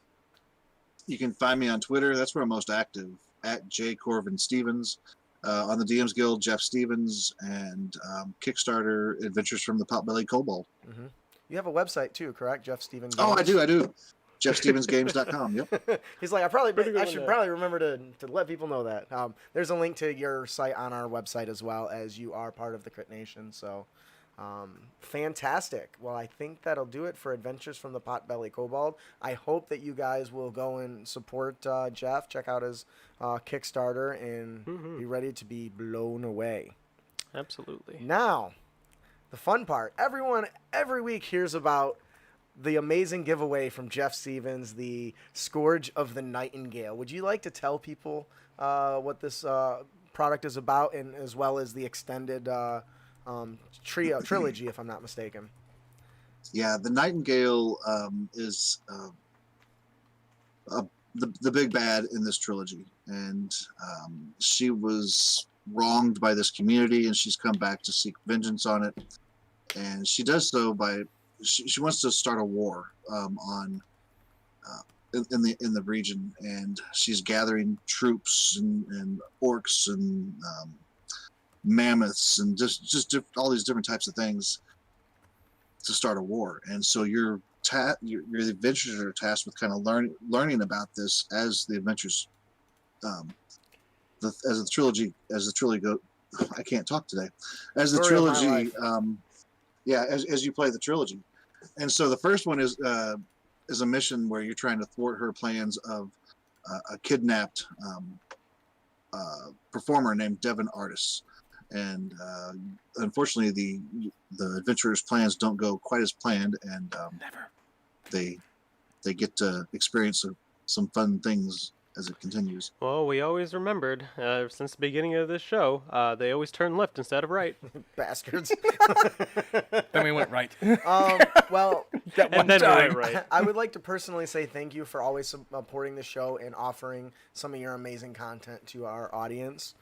You can find me on Twitter. That's where I'm most active, at J Corvin Stevens. On the Dmsguild, Jeff Stevens, and Kickstarter Adventures from the Potbellied Kobold. Mm-hmm. You have a website too, correct? Jeff Stevens. Oh, I Games? do. JeffStevensGames.com. Yep. He's like, Pretty good I one should there. probably remember to let people know that. There's a link to your site on our website as well, as you are part of the Crit Nation. So, fantastic. Well, I think that'll do it for Adventures from the Potbellied Kobold. I hope that you guys will go and support Jeff, check out his Kickstarter, and be ready to be blown away. Absolutely. Now, the fun part. Everyone every week hears about the amazing giveaway from Jeff Stevens, the Scourge of the Nightingale. Would you like to tell people what this product is about, and as well as the extended trilogy, if I'm not mistaken? Yeah, the Nightingale is the big bad in this trilogy, and she was wronged by this community, and she's come back to seek vengeance on it. And she does so by she wants to start a war on in the region, and she's gathering troops and orcs and mammoths and just all these different types of things to start a war. And so your adventurers are tasked with kind of learning about this as the adventures as the trilogy go. I can't talk today. As the Story of my trilogy, life. as you play the trilogy. And so the first one is a mission where you're trying to thwart her plans of a kidnapped performer named Devin Artis. And unfortunately, the adventurers' plans don't go quite as planned, and they get to experience some fun things as it continues. Well, we always remembered since the beginning of this show, they always turn left instead of right. Bastards. Then we went right. Well, And then we went right. I would like to personally say thank you for always supporting the show and offering some of your amazing content to our audience.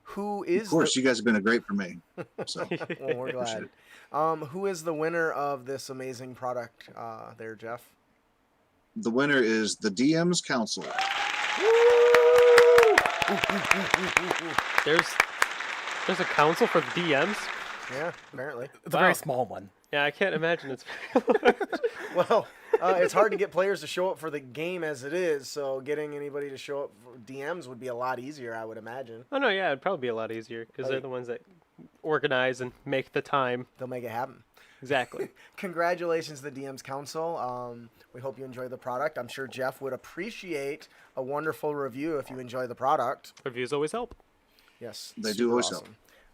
who is Of course, you guys have been a great for me. So well, we're glad. Who is the winner of this amazing product there, Jeff? the winner is the DM's Council. There's a council for the DMs. Yeah, apparently. It's a very small one. Yeah, I can't imagine it's. Well, it's hard to get players to show up for the game as it is, so getting anybody to show up for DMs would be a lot easier, I would imagine. Oh no, yeah, it'd probably be a lot easier because they're the ones that organize and make the time. They'll make it happen. Exactly. Congratulations to the DM's Council. We hope you enjoy the product. I'm sure Jeff would appreciate a wonderful review if you enjoy the product. Reviews always help. Yes, They do super always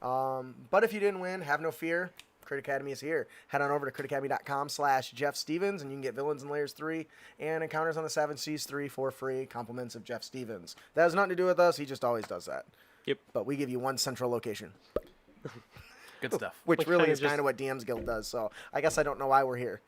awesome. But if you didn't win, have no fear. Crit Academy is here. Head on over to critacademy.com/Jeff Stevens, and you can get Villains and Layers 3 and Encounters on the Seven Seas 3 for free. Compliments of Jeff Stevens. That has nothing to do with us. He just always does that. Yep. But we give you one central location, Good stuff. which Like really kinda is kind just- of what Dmsguild does. So I guess I don't know why we're here.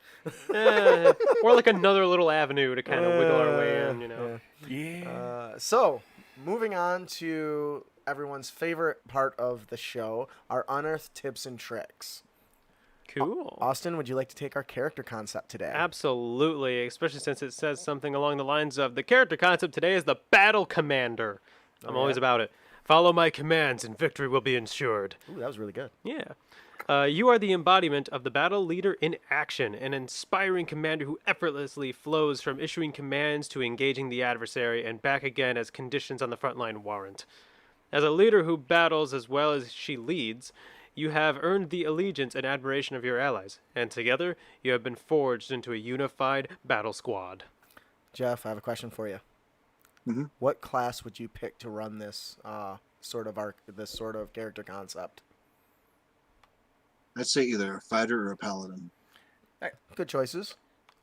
Or like another little avenue to kind of wiggle our way in, you know. Yeah. So moving on to everyone's favorite part of the show, our Unearthed tips and tricks. Cool. Austin, would you like to take our character concept today? Absolutely, especially since it says something along the lines of the character concept today is the battle commander. I'm always about it. Follow my commands and victory will be ensured. Ooh, that was really good. Yeah. You are the embodiment of the battle leader in action, an inspiring commander who effortlessly flows from issuing commands to engaging the adversary and back again as conditions on the front line warrant. As a leader who battles as well as she leads, you have earned the allegiance and admiration of your allies, and together you have been forged into a unified battle squad. Jeff, I have a question for you. Mm-hmm. What class would you pick to run this sort of character concept? I'd say either a fighter or a paladin. Good choices.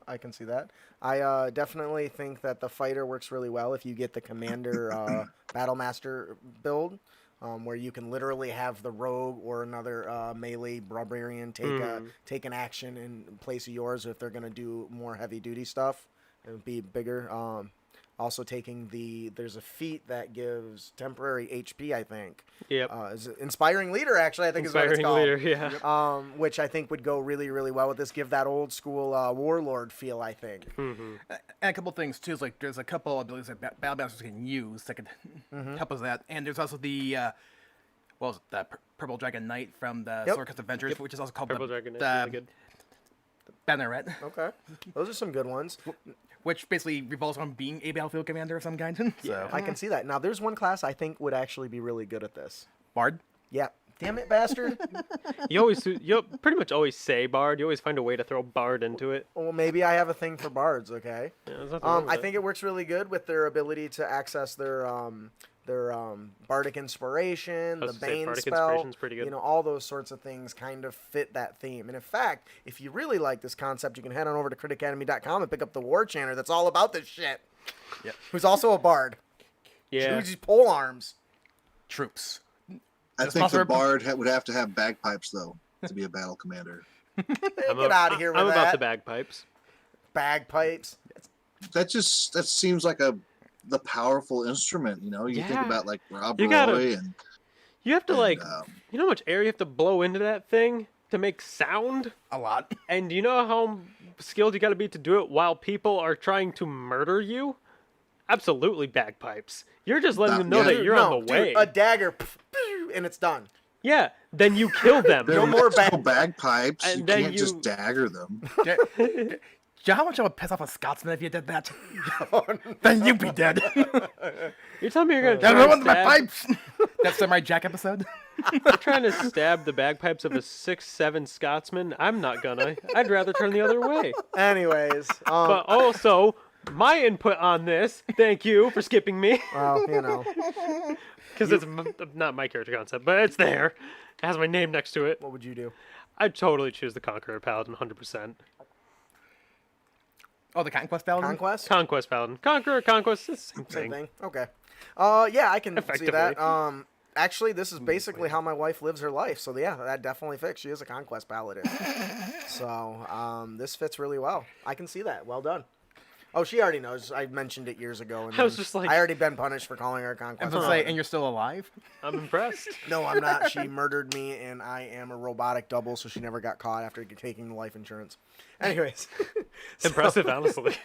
I can see that. I definitely think that the fighter works really well if you get the commander battle master build, where you can literally have the rogue or another melee barbarian take an action in place of yours if they're gonna do more heavy duty stuff. It would be bigger. Also taking there's a feat that gives temporary HP, I think. Yep. Is it Inspiring Leader, actually, I think is what it's Inspiring called. leader, yeah. Which I think would go really, really well with this. Give that old school warlord feel, I think. And a couple things too is like there's a couple abilities that battle masters can use that could help us with that. And there's also the what was it, the Purple Dragon Knight from the Swordcast Adventures, which is also called Purple the, Dragon is the really good. Banneret, Okay. Those are some good ones. which basically revolves on being a battlefield commander of some kind. So I can see that. Now, there's one class I think would actually be really good at this. Bard. Yeah. Damn it, bastard. You pretty much always say Bard. You always find a way to throw Bard into it. Well, maybe I have a thing for bards, okay? Yeah, there's nothing wrong with I it. think it works really good with their ability to access their bardic inspiration, I the was gonna say, Bane bardic spell. inspiration's pretty good. You know, all those sorts of things kind of fit that theme. And in fact, if you really like this concept, you can head on over to critacademy.com and pick up the War Chanter that's all about this shit. Yep. Who's also a bard. Yeah. Uses pole arms. Troops. I Just think also the a- bard would have to have bagpipes though to be a battle commander. Get out of here with I'm that. about the bagpipes. Bagpipes. That seems like the powerful instrument. You know, you think Yeah. about like Rob You Roy gotta- and You have to And, you know how much air you have to blow into that thing to make sound? A lot. And do you know how skilled you got to be to do it while people are trying to murder you? Absolutely bagpipes. You're just letting them know Yeah. that you're on the dude, way. a dagger, and it's done. Yeah, then you kill them. there more are no bagpipes. And You then can't you- just dagger them. Do you know how much I would piss off a Scotsman if you did that? Then you'd be dead. You're telling me you're gonna That try ruined and my stab, pipes. That's the My Jack episode. you're trying to stab the bagpipes of a 6'7" Scotsman? I'm not gonna. I'd rather turn the other way. Anyways, But also, my input on this. Thank you for skipping me, well, you know, because it's not my character concept, but it's there. It has my name next to it. what would you do? I'd totally choose the Conqueror Paladin, 100%. Oh, the Conquest Paladin? Conquest? Conquest Paladin. Conqueror, Conquest, it's the same Same thing. thing. Okay. Yeah, I can see Effectively. that. Actually, this is basically how my wife lives her life. So yeah, that definitely fits. She is a conquest paladin. So this fits really well. I can see that. Well done. Oh, she already knows. I mentioned it years ago. And I was then just like- I already been punished for calling her a I conquest. was gonna say, and you're still alive? I'm impressed. No, I'm not. She murdered me, and I am a robotic double, so she never got caught after taking the life insurance. Anyways. so- Impressive, honestly.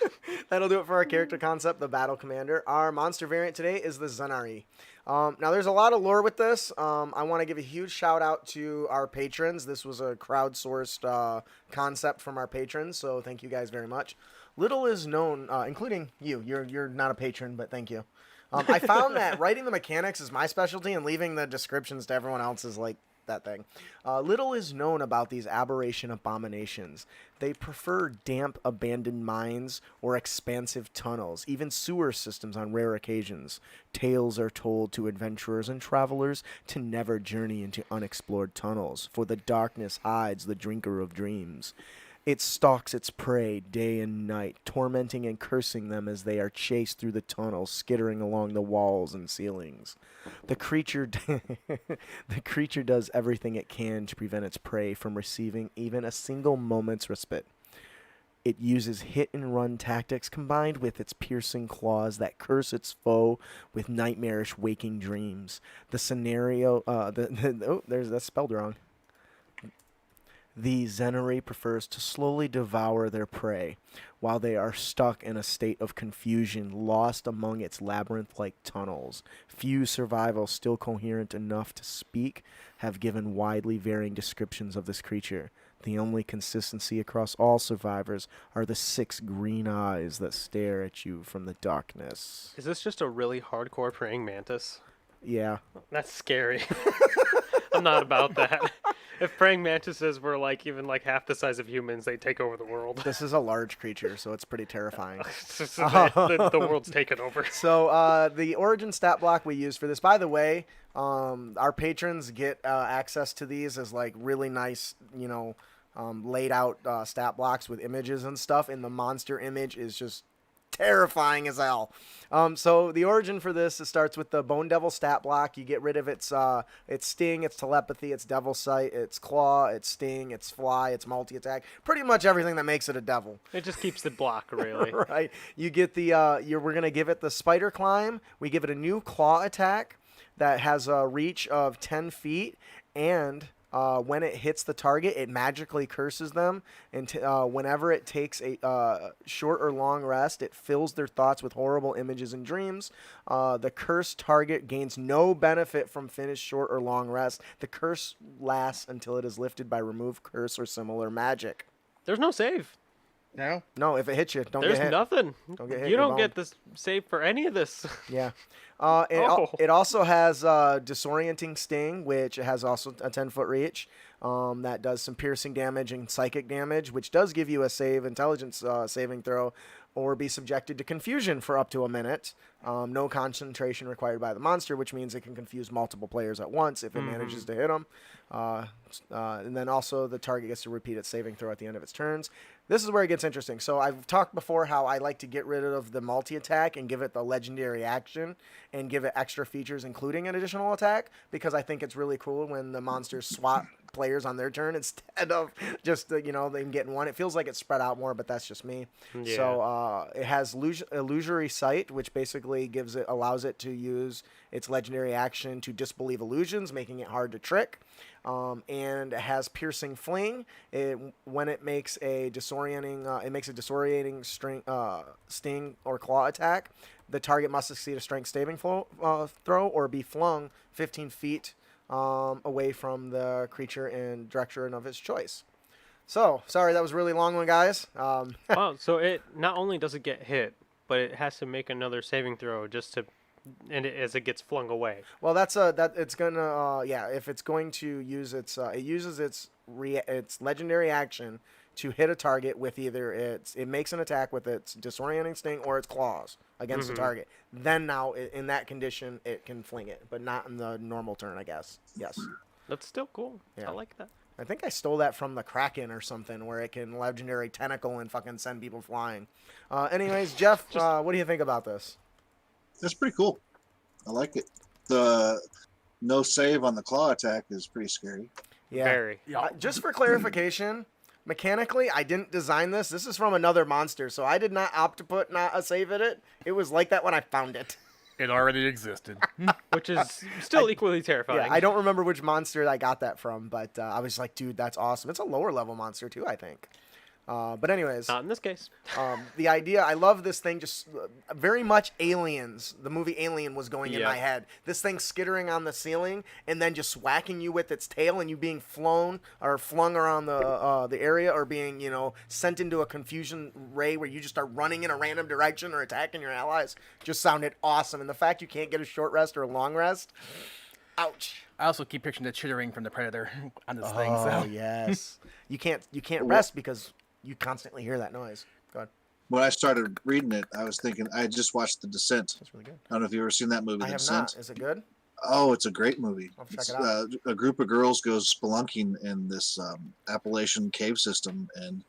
That'll do it for our character concept, the Battle Commander. Our monster variant today is the Zenari. Now, there's a lot of lore with this. I want to give a huge shout out to our patrons. This was a crowdsourced concept from our patrons, so thank you guys very much. Little is known, including you. You're not a patron, but thank you. I found that writing the mechanics is my specialty, and leaving the descriptions to everyone else is like that thing. Little is known about these aberration abominations. They prefer damp, abandoned mines or expansive tunnels, even sewer systems on rare occasions. Tales are told to adventurers and travelers to never journey into unexplored tunnels, for the darkness hides the drinker of dreams. It stalks its prey day and night, tormenting and cursing them as they are chased through the tunnels, skittering along the walls and ceilings. The creature does everything it can to prevent its prey from receiving even a single moment's respite. It uses hit-and-run tactics combined with its piercing claws that curse its foe with nightmarish waking dreams. The scenario... that's spelled wrong. The Zenari prefers to slowly devour their prey while they are stuck in a state of confusion, lost among its labyrinth-like tunnels. Few survivors still coherent enough to speak have given widely varying descriptions of this creature. The only consistency across all survivors are the 6 green eyes that stare at you from the darkness. Is this just a really hardcore praying mantis? Yeah. That's scary. I'm not about that. If praying mantises were like even like half the size of humans, they'd take over the world. This is a large creature, so it's pretty terrifying. The world's taken over. So the origin stat block we use for this, by the way, our patrons get access to these as like really nice, laid out stat blocks with images and stuff, and the monster image is just terrifying as hell. So the origin for this, it starts with the Bone Devil stat block. You get rid of its sting, its telepathy, its devil sight, its claw, its sting, its fly, its multi-attack. Pretty much everything that makes it a devil. It just keeps the block, really. Right. You get the we're gonna give it the spider climb. We give it a new claw attack that has a reach of 10 feet, and when it hits the target, it magically curses them. And whenever it takes a short or long rest, it fills their thoughts with horrible images and dreams. The cursed target gains no benefit from finished short or long rest. The curse lasts until it is lifted by remove curse or similar magic. There's no save. No? No, if it hits you, don't There's get hit. nothing. Don't get hit, You you're don't boned. get this save for any of this. Yeah. Oh. It also has disorienting sting, which has also a 10-foot reach. That does some piercing damage and psychic damage, which does give you a intelligence saving throw, or be subjected to confusion for up to a minute. No concentration required by the monster, which means it can confuse multiple players at once if it manages to hit them. And then also the target gets to repeat its saving throw at the end of its turns. This is where it gets interesting. So I've talked before how I like to get rid of the multi-attack and give it the legendary action and give it extra features, including an additional attack, because I think it's really cool when the monsters swap players on their turn instead of just them getting one. It feels like it's spread out more, but that's just me. Yeah. So it has illusory sight, which basically allows it to use its legendary action to disbelieve illusions, making it hard to trick. And it has piercing fling. When it makes a disorienting sting or claw attack, the target must succeed a strength saving throw or be flung 15 feet away from the creature in direction of its choice. So, sorry, that was a really long one, guys. Oh, so it not only does it get hit, but it has to make another saving throw as it gets flung away. Well, if it's going to use it uses its legendary action to hit a target with either it makes an attack with its disorienting sting or its claws against the target. Then now in that condition it can fling it, but not in the normal turn, I guess. Yes. That's still cool. Yeah. I like that. I think I stole that from the Kraken or something, where it can legendary tentacle and fucking send people flying. Anyways, Jeff, what do you think about this? That's pretty cool. I like it. The no save on the claw attack is pretty scary. Yeah. Very. Yeah. Just for clarification, mechanically, I didn't design this. This is from another monster, so I did not opt to put not a save in it. It was like that when I found it. It already existed. Which is still equally terrifying. Yeah, I don't remember which monster I got that from, but I was like, dude, that's awesome. It's a lower level monster too, I think. But anyways, Not in this case. the idea, I love this thing, just very much Aliens. The movie Alien was going in Yeah. my head. This thing skittering on the ceiling and then just whacking you with its tail and you being flown or flung around the area or being, sent into a confusion ray where you just start running in a random direction or attacking your allies just sounded awesome. And the fact you can't get a short rest or a long rest, ouch. I also keep picturing the chittering from the Predator on this thing. Oh, So yes. You can't rest because you constantly hear that noise. Go ahead. When I started reading it, I was thinking I had just watched The Descent. That's really good. I don't know if you've ever seen that movie, I The have Descent. not. Is it good? Oh, it's a great movie. I'll check It's, it out. a group of girls goes spelunking in this Appalachian cave system, and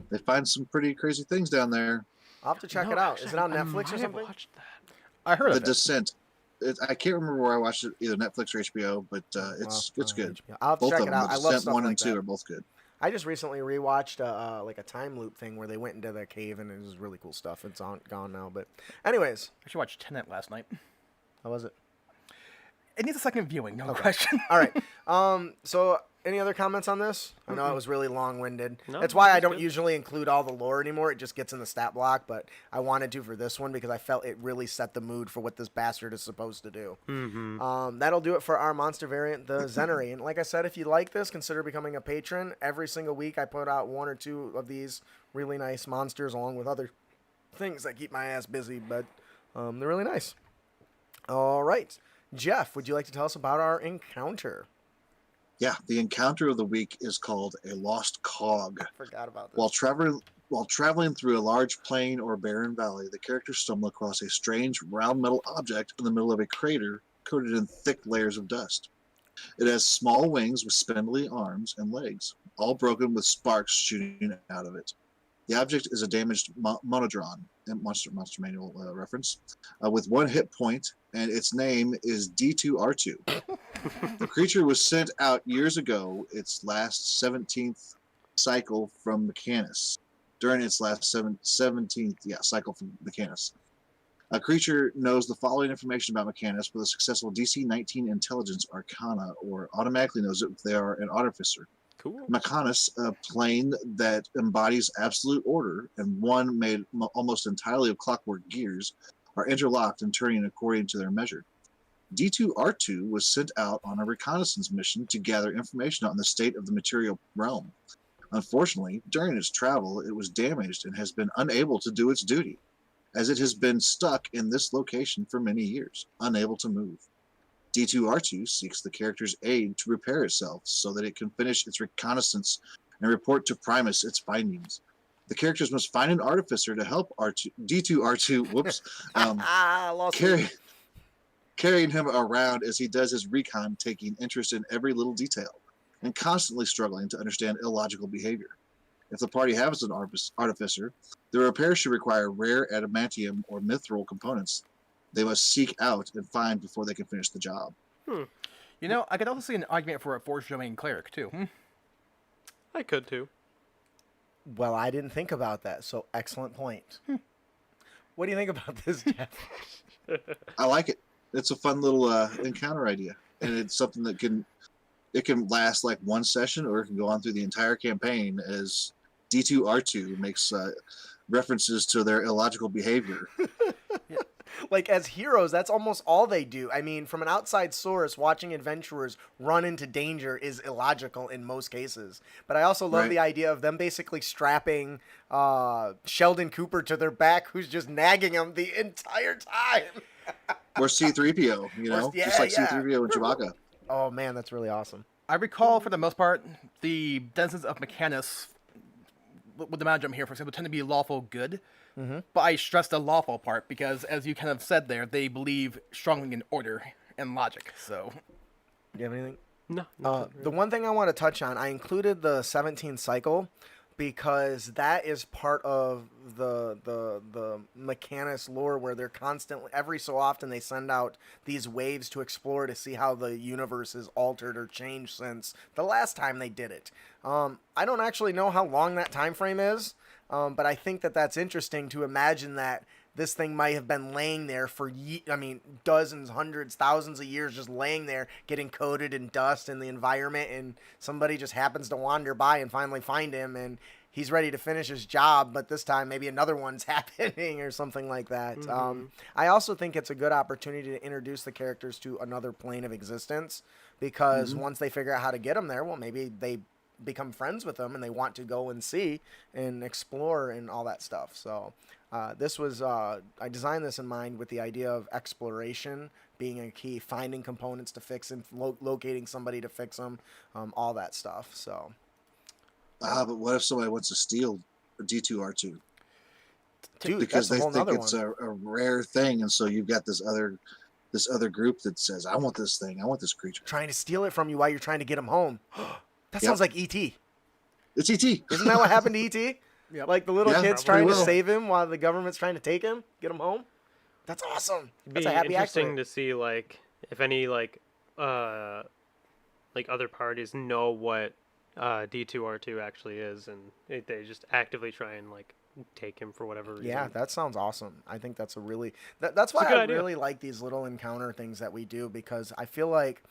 they find some pretty crazy things down there. I'll have to check No, it out. actually, Is it on I Netflix or might have something? watched that. I heard The of it. Descent. I can't remember where I watched it, either Netflix or HBO, but it's good. I'll have to Both check of it them, out. The I love Descent stuff 1 like and 2 that. are both good. I just recently rewatched like a time loop thing where they went into the cave and it was really cool stuff. It's gone now, but anyways, I actually watched Tenet last night. how was it? It needs a second viewing, no question. All right. So any other comments on this? I know it was really long-winded. No, That's why I that's don't good. usually include all the lore anymore. It just gets in the stat block, but I wanted to for this one because I felt it really set the mood for what this bastard is supposed to do. That'll do it for our monster variant, the Zenery. And like I said, if you like this, consider becoming a patron. Every single week I put out one or two of these really nice monsters along with other things that keep my ass busy, but they're really nice. All right. Jeff, would you like to tell us about our encounter? Yeah, the encounter of the week is called a Lost Cog. Forgot about this. While traveling through a large plain or barren valley, the characters stumble across a strange round metal object in the middle of a crater coated in thick layers of dust. It has small wings with spindly arms and legs, all broken with sparks shooting out of it. The object is a damaged monodron, a Monster Manual reference, with one hit point, and its name is D2R2. The creature was sent out years ago, its last 17th cycle from Mechanus. During its last 17th cycle from Mechanus. A creature knows the following information about Mechanus with a successful DC 19 Intelligence Arcana, or automatically knows it if they are an artificer. Cool. Mechanus, a plane that embodies absolute order, and one made almost entirely of clockwork gears, are interlocked and turning according to their measure. D2R2 was sent out on a reconnaissance mission to gather information on the state of the material realm. Unfortunately, during its travel, it was damaged and has been unable to do its duty, as it has been stuck in this location for many years, unable to move. D2R2 seeks the character's aid to repair itself so that it can finish its reconnaissance and report to Primus its findings. The characters must find an artificer to help D2R2 Lost carrying him around as he does his recon, taking interest in every little detail and constantly struggling to understand illogical behavior. If the party has an artificer, the repair should require rare adamantium or mithril components they must seek out and find before they can finish the job. You know, I could also see an argument for a Forge Domain Cleric, too. I could too. Well, I didn't think about that, so excellent point. What do you think about this, Jeff? I like it. It's a fun little encounter idea, and it's something that can last like one session, or it can go on through the entire campaign as D2R2 makes references to their illogical behavior. Like, as heroes, that's almost all they do. I mean, from an outside source, watching adventurers run into danger is illogical in most cases. But I also love Right. the idea of them basically strapping Sheldon Cooper to their back, who's just nagging them the entire time. Or C-3PO, just like C-3PO and Chewbacca. Oh, man, that's really awesome. I recall, for the most part, the denizens of Mechanus, with the Magi here, for example, tend to be lawful good. But I stress the lawful part because, as you kind of said there, they believe strongly in order and logic. So, Do you have anything? No. The one thing I want to touch on, I included the 17th cycle because that is part of the Mechanist lore, where they're constantly, every so often, they send out these waves to explore to see how the universe is altered or changed since the last time they did it. I don't actually know how long that time frame is, but I think that that's interesting to imagine that this thing might have been laying there for, dozens, hundreds, thousands of years, just laying there, getting coated in dust in the environment, and somebody just happens to wander by and finally find him, and he's ready to finish his job, but this time maybe another one's happening or something like that. I also think it's a good opportunity to introduce the characters to another plane of existence, because once they figure out how to get them there, well, maybe they become friends with them and they want to go and see and explore and all that stuff. So this was, I designed this in mind with the idea of exploration being a key, finding components to fix them, locating somebody to fix them, all that stuff. So. But what if somebody wants to steal a D2R2? Dude, because that's they a whole think nother it's one. a rare thing, and so you've got this other group that says, I want this thing, I want this creature. Trying to steal it from you while you're trying to get him home. That sounds like E.T. It's E.T. Isn't that what happened to E.T.? Yep. Like the little Yeah, kid's probably trying to will. save him while the government's trying to take him, get him home. That's awesome. That's Be a happy interesting accident. to see like if any like other parties know what D2R2 actually is, and they just actively try and like take him for whatever reason. Yeah, that sounds awesome. I think that's a really that's why a good I idea. really like these little encounter things that we do, because I feel like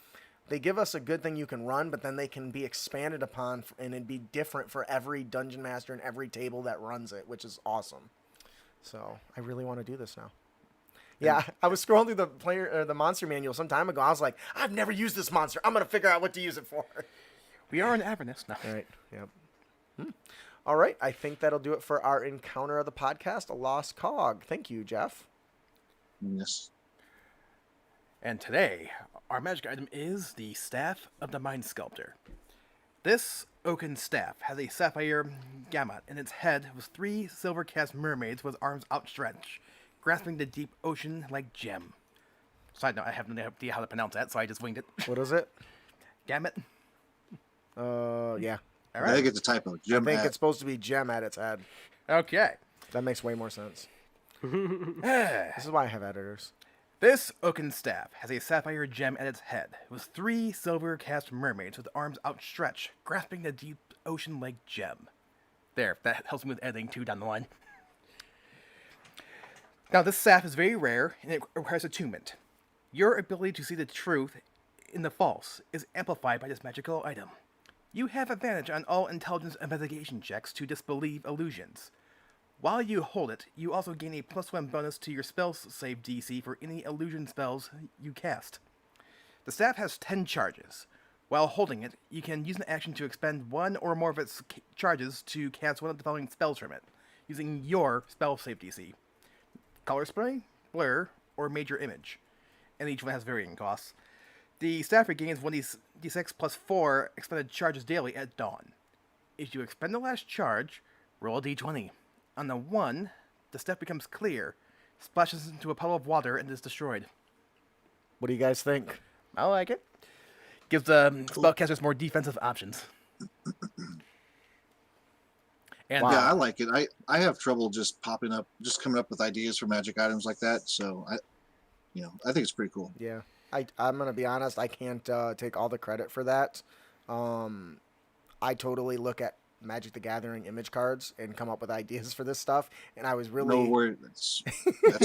they give us a good thing you can run, but then they can be expanded upon and it'd be different for every dungeon master and every table that runs it, which is awesome. So I really want to do this now. Yeah, I was scrolling through the monster manual some time ago. I was like, I've never used this monster. I'm gonna figure out what to use it for. We are in Avernus now. All right. Yep. All right. I think that'll do it for our encounter of the podcast, a Lost Cog. Thank you, Jeff. Yes. And today, our magic item is the Staff of the Mind Sculptor. This oaken staff has a sapphire gamut in its head with 3 silver-cast mermaids with arms outstretched, grasping the deep ocean like gem. Side note, I have no idea how to pronounce that, so I just winged it. What is it? Gamut? Yeah. All I right. think it's a typo. Jim I think Hat. it's supposed to be gem at its head. Okay. That makes way more sense. This This is why I have editors. oaken staff has a sapphire gem at its head, with 3 silver-cast mermaids with arms outstretched, grasping the deep ocean like gem. There, that helps me with editing too down the line. Now, this staff is very rare, and it requires attunement. Your ability to see the truth in the false is amplified by this magical item. You have advantage on all intelligence investigation checks to disbelieve illusions. While you hold it, you also gain a +1 bonus to your spell save DC for any illusion spells you cast. The staff has 10 charges. While holding it, you can use an action to expend 1 or more of its charges to cast one of the following spells from it, using your spell save DC. Color Spray, Blur, or Major Image, and each one has varying costs. The staff regains 1d6 plus 4 expended charges daily at dawn. If you expend the last charge, roll a d20. On the 1, the staff becomes clear, splashes into a puddle of water, and is destroyed. What do you guys think? I like it. Gives the spellcasters more defensive options. And Wow. Yeah, I like it. I have trouble just coming up with ideas for magic items like that. So I think it's pretty cool. Yeah. I'm going to be honest. I can't take all the credit for that. I totally look at Magic the Gathering image cards and come up with ideas for this stuff. And I was really... No worry, that's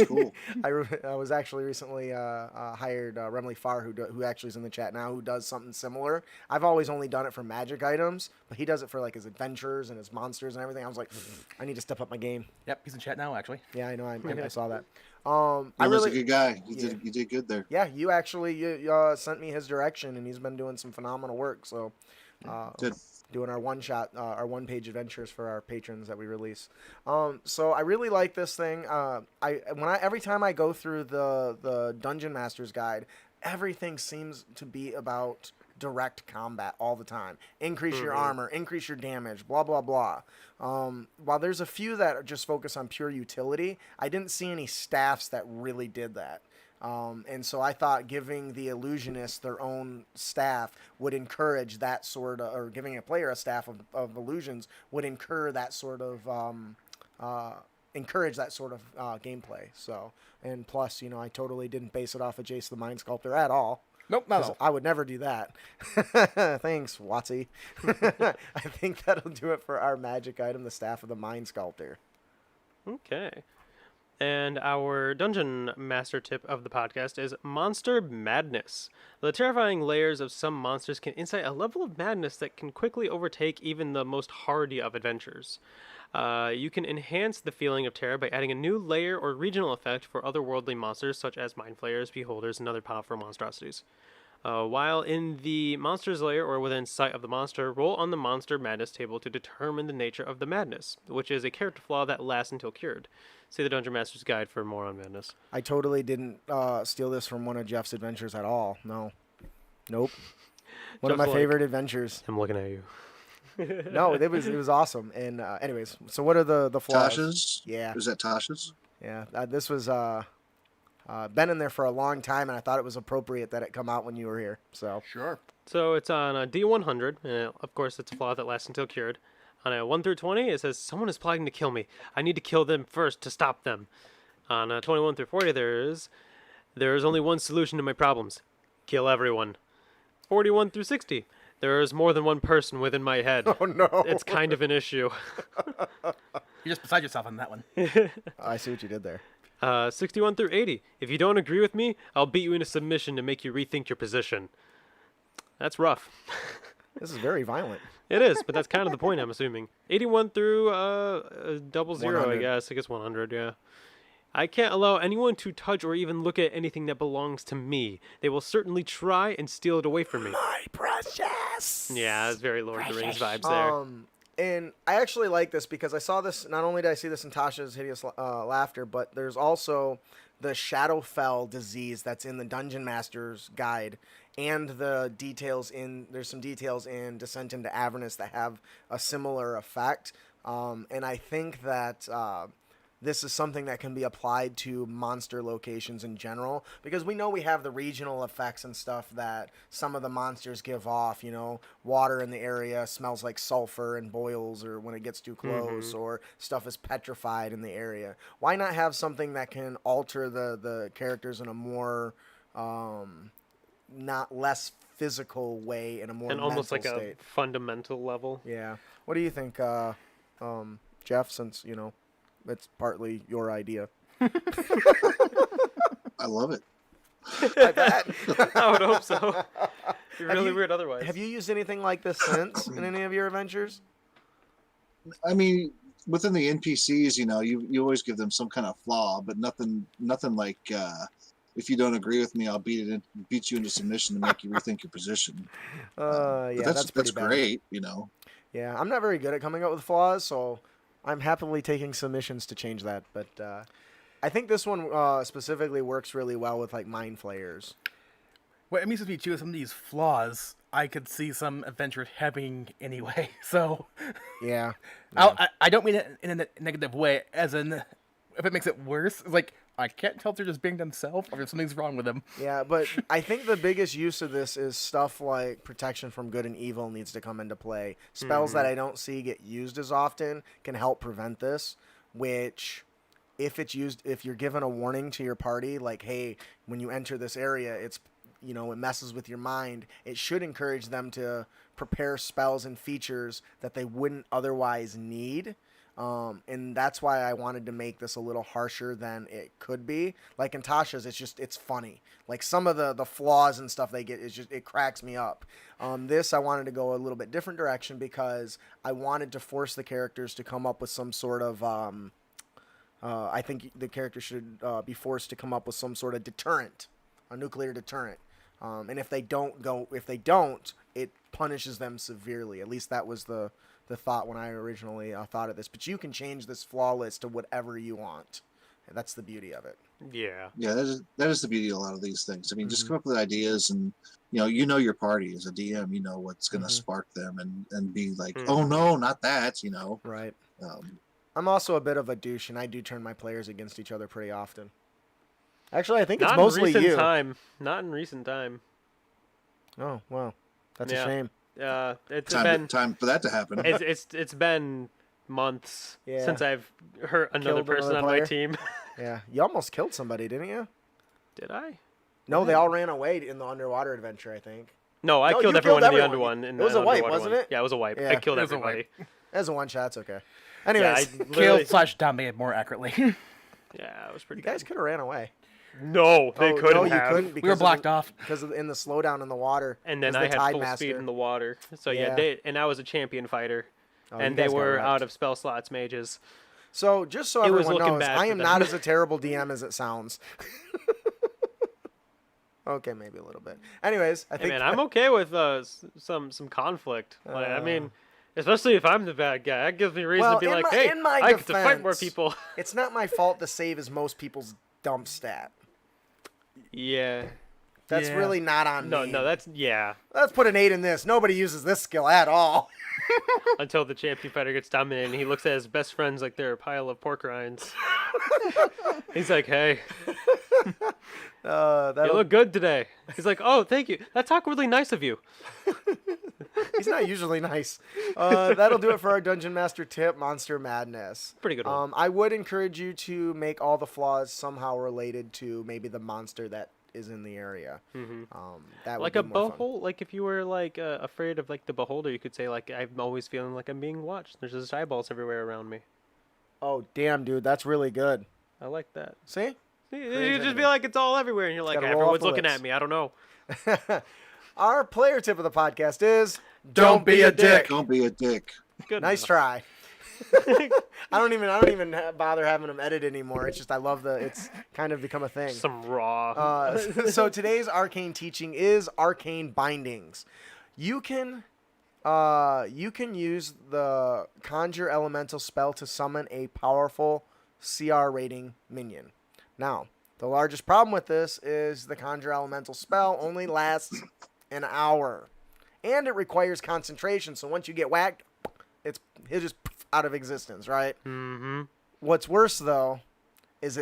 cool. I was actually recently hired Remley Farr, who actually is in the chat now, who does something similar. I've always only done it for magic items, but he does it for like his adventures and his monsters and everything. I was like, I need to step up my game. Yep, he's in chat now, actually. Yeah, I know. I saw that. He was a good guy. You did good there. Yeah, you actually sent me his direction, and he's been doing some phenomenal work. So, Good. doing our our one-page adventures for our patrons that we release. So I really like this thing. Every time I go through the Dungeon Master's Guide, everything seems to be about direct combat all the time. Increase your armor, increase your damage, blah blah blah. While there's a few that just focus on pure utility, I didn't see any staffs that really did that. And so I thought giving the illusionists their own staff would encourage that sort of, or giving a player a staff of illusions would encourage that sort of gameplay. So, and plus, I totally didn't base it off of Jace the Mind Sculptor at all. Nope, not at 'Cause all. I would never do that. Thanks, Watsy. I think that'll do it for our magic item, the Staff of the Mind Sculptor. Okay. And our dungeon master tip of the podcast is Monster Madness. The terrifying layers of some monsters can incite a level of madness that can quickly overtake even the most hardy of adventurers. You can enhance the feeling of terror by adding a new layer or regional effect for otherworldly monsters such as mind flayers, beholders, and other powerful monstrosities. While in the monster's lair or within sight of the monster, roll on the Monster Madness table to determine the nature of the madness, which is a character flaw that lasts until cured. See the Dungeon Master's Guide for more on madness. I totally didn't steal this from one of Jeff's adventures at all. No. Nope. One of my Jeff's like, favorite adventures. I'm looking at you. No, it was awesome. And anyways, so what are the flaws? Tasha's? Yeah. Is that Tasha's? Yeah. This was been in there for a long time, and I thought it was appropriate that it come out when you were here. So Sure. So it's on a D100, and of course it's a flaw that lasts until cured. On a 1 through 20, it says, someone is plotting to kill me. I need to kill them first to stop them. On 21 through 40, there is only one solution to my problems. Kill everyone. 41 through 60, there is more than one person within my head. Oh no. It's kind of an issue. You're just beside yourself on that one. I see what you did there. 61 through 80, if you don't agree with me, I'll beat you into submission to make you rethink your position. That's rough. This is very violent. It is, but that's kind of the point, I'm assuming. 81 through 00, I 100. guess. I guess 100, yeah. I can't allow anyone to touch or even look at anything that belongs to me. They will certainly try and steal it away from me. My precious. Yeah, it's very Lord of the Rings vibes there. And I actually like this because I saw this, not only did I see this in Tasha's Hideous Laughter, but there's also the Shadowfell disease that's in the Dungeon Master's Guide, and there's some details in Descent into Avernus that have a similar effect. And I think that this is something that can be applied to monster locations in general, because we know we have the regional effects and stuff that some of the monsters give off. Water in the area smells like sulfur and boils, or when it gets too close, or stuff is petrified in the area. Why not have something that can alter the characters in a more not less physical way, in a more And almost like mental state? a fundamental level. Yeah. What do you think, Jeff, since it's partly your idea? I love it. I bet. I would hope so. It'd be really you- weird otherwise. Have you used anything like this since in any of your adventures? I mean, within the NPCs, you always give them some kind of flaw, but nothing like if you don't agree with me, I'll beat you into submission to make you rethink your position. Yeah, But that's pretty bad. great, Yeah, I'm not very good at coming up with flaws, so I'm happily taking submissions to change that. But I think this one specifically works really well with like mind flayers. What it means to me too is some of these flaws I could see some adventurers having anyway. So Yeah. I don't mean it in a negative way, as in if it makes it worse. It's like I can't tell if they're just being themselves or if something's wrong with them. Yeah, but I think the biggest use of this is stuff like protection from good and evil needs to come into play. Spells that I don't see get used as often can help prevent this, which if you're given a warning to your party, like, hey, when you enter this area, it messes with your mind, it should encourage them to prepare spells and features that they wouldn't otherwise need. And that's why I wanted to make this a little harsher than it could be. Like in Tasha's, it's funny. Like some of the flaws and stuff they get it cracks me up. This I wanted to go a little bit different direction because I wanted to force the characters to come up with some sort of I think the character should be forced to come up with some sort of deterrent, a nuclear deterrent. And if they don't, it punishes them severely. At least that was the thought when I originally thought of this. But you can change this flaw list to whatever you want. And that's the beauty of it. Yeah. Yeah, that is the beauty of a lot of these things. I mean, just come up with ideas, and your party as a DM. You know what's going to spark them, and be like, oh no, not that. Right. Um, I'm also a bit of a douche, and I do turn my players against each other pretty often. Actually, I think Not it's mostly in recent you. time. Not in recent time. Oh, wow. That's Yeah. a shame. It's Time, been time for that to happen. it's been months Yeah. since I've hurt another Killed person another on my player? team. Yeah. You almost killed somebody, didn't you? Did I? No, they all ran away in the underwater adventure, I think. No, I No, killed you everyone killed in the everyone. under one. In It was the a wipe, underwater wasn't one. it? Yeah, it was a wipe. Yeah. I killed It was a wipe. everybody. As a one-shot, it's okay. Yeah, Anyways, I literally, Killed/dominated more accurately. yeah, it was pretty you guys good. could have ran away. No, they Oh, couldn't no, have. you couldn't We were because blocked off. because in the slowdown in the water. And then 'cause I the had Tide full Master. speed in the water. So Yeah. and I was a champion fighter. Oh, And you they guys got were wrecked. out of spell slots mages. So just so It was everyone looking knows, bad I for am them. not as a terrible DM as it sounds. Okay, maybe a little bit. Anyways, I Hey think man, I'm okay with some conflict. Like, I mean, especially if I'm the bad guy, that gives me reason Well, to be in like, my- hey, in my I get to fight more defense- people. it's not my fault the save is most people's dump stat. Yeah. That's Yeah. really not on No, me. no, that's yeah. Let's put an 8 in this. Nobody uses this skill at all. Until the champion fighter gets dominated, and he looks at his best friends like they're a pile of pork rinds. He's like, hey, you That'll, look good today. He's like, oh, thank you. That's awkwardly nice of you. he's not usually nice. That'll do it for our Dungeon Master tip, Monster Madness. Pretty good one. I would encourage you to make all the flaws somehow related to maybe the monster that is in the area. That would Like be a more fun. behold, like if you were like afraid of like the beholder, you could say like, I'm always feeling like I'm being watched. There's just eyeballs everywhere around me. Oh, damn, dude. That's really good. I like that. See? You just be like, it's all everywhere, and you're like, Gotta roll off everyone's the looking lips. at me. I don't know. Our player tip of the podcast is Don't be a dick. Don't be a dick. Good. Nice try. I don't even bother having them edit anymore. It's just I love it's kind of become a thing. Some raw. So today's arcane teaching is Arcane Bindings. You can use the Conjure Elemental spell to summon a powerful CR rating minion. Now, the largest problem with this is the Conjure Elemental spell only lasts an hour, and it requires concentration. So once you get whacked, it's just out of existence, right? Mm-hmm. What's worse though is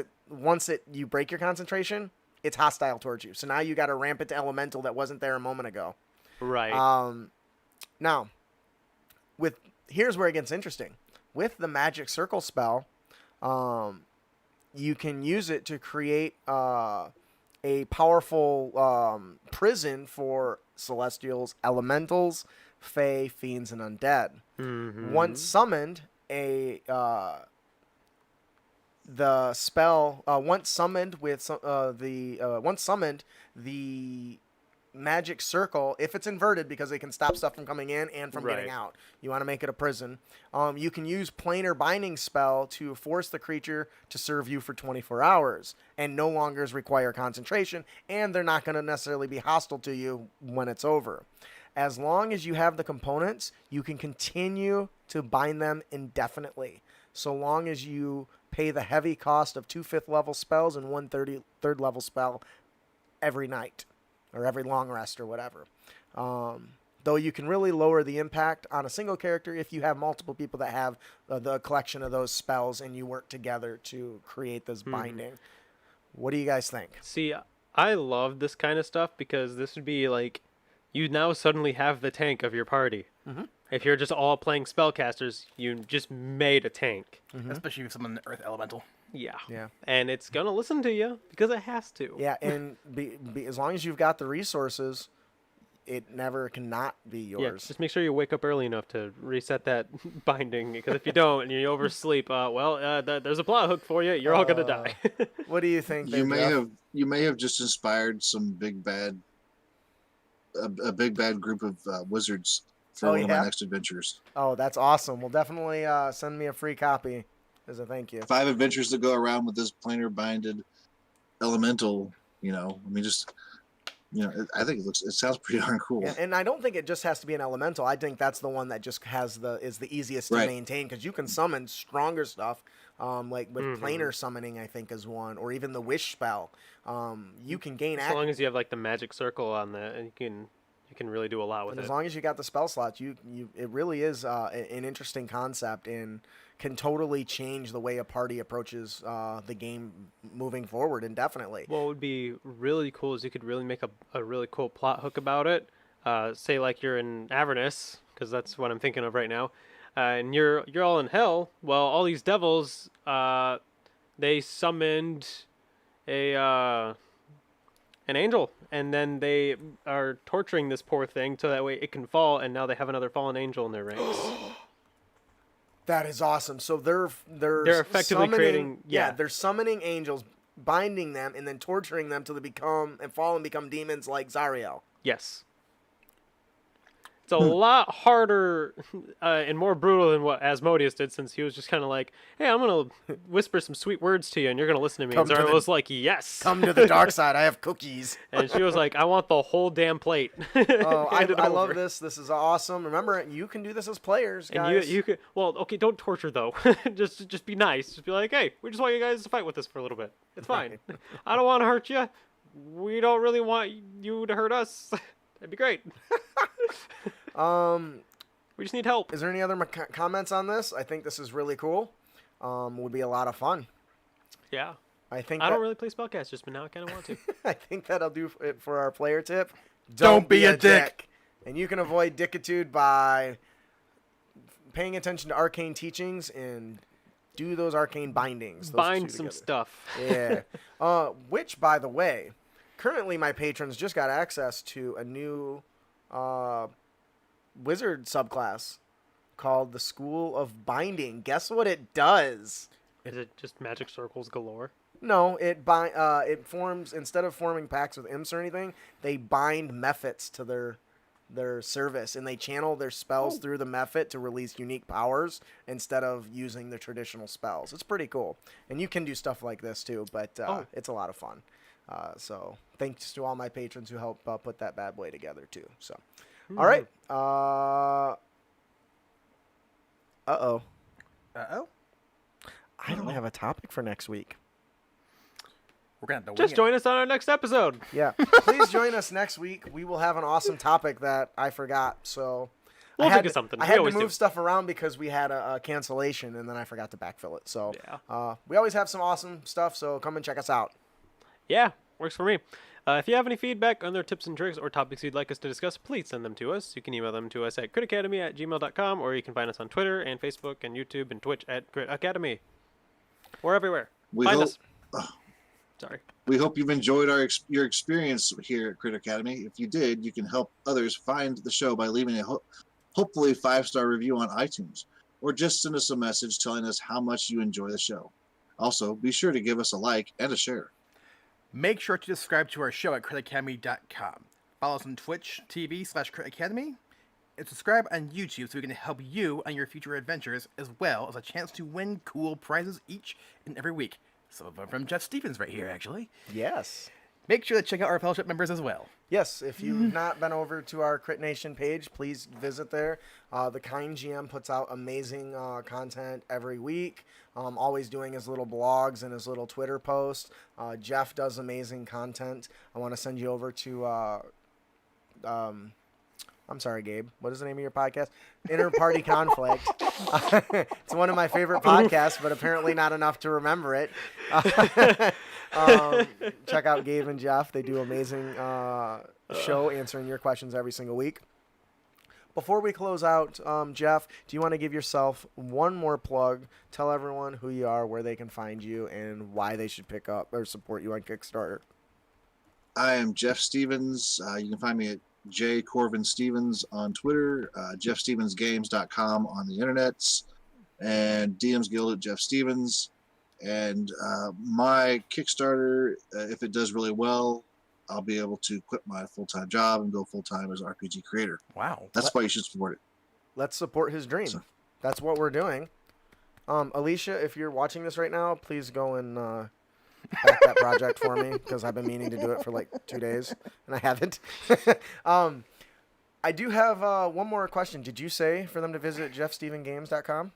you break your concentration, it's hostile towards you. So now you got to ramp it to elemental that wasn't there a moment ago. Right. Now, here's where it gets interesting. With the magic circle spell, you can use it to create a powerful prison for celestials, elementals, fae, fiends, and undead. Mm-hmm. Once summoned, the spell once summoned the magic circle, if it's inverted, because it can stop stuff from coming in and from getting Right. out. You want to make it a prison. You can use planar binding spell to force the creature to serve you for 24 hours and no longer require concentration, and they're not going to necessarily be hostile to you when it's over. As long as you have the components, you can continue to bind them indefinitely, so long as you pay the heavy cost of 2 5th level spells and 1 3rd level spell every night, or every long rest, or whatever. Though you can really lower the impact on a single character if you have multiple people that have the collection of those spells and you work together to create this binding. What do you guys think? See, I love this kind of stuff because this would be like, you now suddenly have the tank of your party. Mm-hmm. If you're just all playing spellcasters, you just made a tank. Especially if someone Earth Elemental. Yeah. Yeah. And it's gonna listen to you because it has to. Yeah, and as long as you've got the resources, it never cannot be Yeah, yours. just make sure you wake up early enough to reset that binding, because if you don't and you oversleep, there's a plot hook for you. You're all gonna die. What do you think? You may have just inspired some big bad, a big bad group of wizards for one of my next adventures. Oh, that's awesome. Well, definitely send me a free copy as a thank you. 5 adventures to go around with this planar binded elemental. I think it sounds pretty darn cool. Yeah, and I don't think it just has to be an elemental. I think that's the one that just is the easiest to Right. maintain, because you can summon stronger stuff. Like with planar summoning, I think is one, or even the wish spell. You can gain As long as you have like the magic circle on that, and you it can really do a lot with And it. as long as you got the spell slots, it really is an interesting concept and can totally change the way a party approaches the game moving forward indefinitely. What would be really cool is you could really make a really cool plot hook about it. Say like you're in Avernus, because that's what I'm thinking of right now, and you're all in hell. Well, all these devils, they summoned an angel, and then they are torturing this poor thing so that way it can fall, and now they have another fallen angel in their ranks. That is awesome. So they're effectively creating they're summoning angels, binding them, and then torturing them till they become and fall and become demons like Zariel. Yes. It's a lot harder and more brutal than what Asmodeus did, since he was just kind of like, hey, I'm going to whisper some sweet words to you, and you're going to listen to me. And Zara was like, yes. Come to the dark side. I have cookies. And she was like, I want the whole damn plate. Oh, I love this. This is awesome. Remember, you can do this as players, guys. And you could, well, okay, don't torture, though. just be nice. Just be like, hey, we just want you guys to fight with us for a little bit. It's fine. I don't want to hurt you. We don't really want you to hurt us. That'd be great. We just need help. Is there any other comments on this? I think this is really cool. Would be a lot of fun. Yeah. I don't really play spellcasters, but now I kind of want to. I think that'll do it for our player tip. Don't be a dick. And you can avoid dickitude by paying attention to arcane teachings and do those arcane bindings. Bind some stuff. Yeah. Which, by the way, currently my patrons just got access to a new wizard subclass called the School of Binding. Guess what it does? Is it just magic circles galore? No, it forms, instead of forming pacts with imps or anything, they bind mephits to their service, and they channel their spells through the mephit to release unique powers instead of using the traditional spells. It's pretty cool. And you can do stuff like this too, but it's a lot of fun. So thanks to all my patrons who helped put that bad boy together too. So, all right. Uh-oh. Uh-oh? I don't have a topic for next week. We're going to have to Just join us on our next episode. Yeah. Please join us next week. We will have an awesome topic that I forgot. So We'll think of something. I had to move stuff around because we had a cancellation, and then I forgot to backfill it. So we always have some awesome stuff, so come and check us out. Yeah, works for me. If you have any feedback on their tips and tricks or topics you'd like us to discuss, please send them to us. You can email them to us at critacademy@gmail.com, or you can find us on Twitter and Facebook and YouTube and Twitch at Crit Academy. We're everywhere. Find us. Sorry. We hope you've enjoyed your experience here at Crit Academy. If you did, you can help others find the show by leaving a hopefully 5-star review on iTunes, or just send us a message telling us how much you enjoy the show. Also, be sure to give us a like and a share. Make sure to subscribe to our show at critacademy.com. Follow us on Twitch TV/Crit Academy, and subscribe on YouTube so we can help you on your future adventures, as well as a chance to win cool prizes each and every week. Some of them from Jeff Stevens right here, actually. Yes. Make sure to check out our fellowship members as well. Yes, if you've not been over to our Crit Nation page, please visit there. The Kind GM puts out amazing content every week, always doing his little blogs and his little Twitter posts. Jeff does amazing content. I want to send you over to, I'm sorry, Gabe. What is the name of your podcast? Inter-Party Conflict. It's one of my favorite podcasts, but apparently not enough to remember it. Check out Gabe and Jeff. They do amazing show answering your questions every single week. Before we close out, Jeff, do you want to give yourself one more plug? Tell everyone who you are, where they can find you, and why they should pick up or support you on Kickstarter. I am Jeff Stevens. You can find me at J. Corvin Stevens on Twitter, JeffStevensGames.com on the internets, and Dmsguild at Jeff Stevens. And my Kickstarter, if it does really well, I'll be able to quit my full-time job and go full-time as an RPG creator. Wow. That's why you should support it. Let's support his dream. That's what we're doing. Alicia, if you're watching this right now, please go and back that project for me, because I've been meaning to do it for like 2 days and I haven't. I do have one more question. Did you say for them to visit JeffStevensGames.com?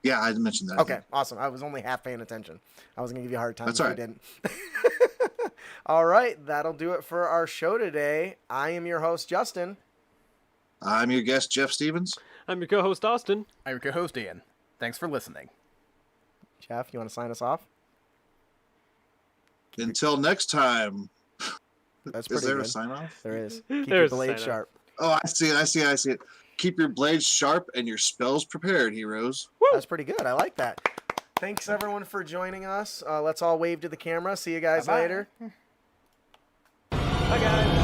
Yeah, I mentioned that. Okay, awesome. I was only half paying attention. I was going to give you a hard time That's if all I right. didn't. All right, that'll do it for our show today. I am your host, Justin. I'm your guest, Jeff Stevens. I'm your co-host, Austin. I'm your co-host, Ian. Thanks for listening. Jeff, you want to sign us off? Until next time. That's Is pretty there good. a sign off? There is. Keep your There's a blade sign-off. sharp. Oh, I see it. Keep your blades sharp and your spells prepared, heroes. That's pretty good. I like that. Thanks, everyone, for joining us. Let's all wave to the camera. See you guys Bye-bye. later. Bye, guys.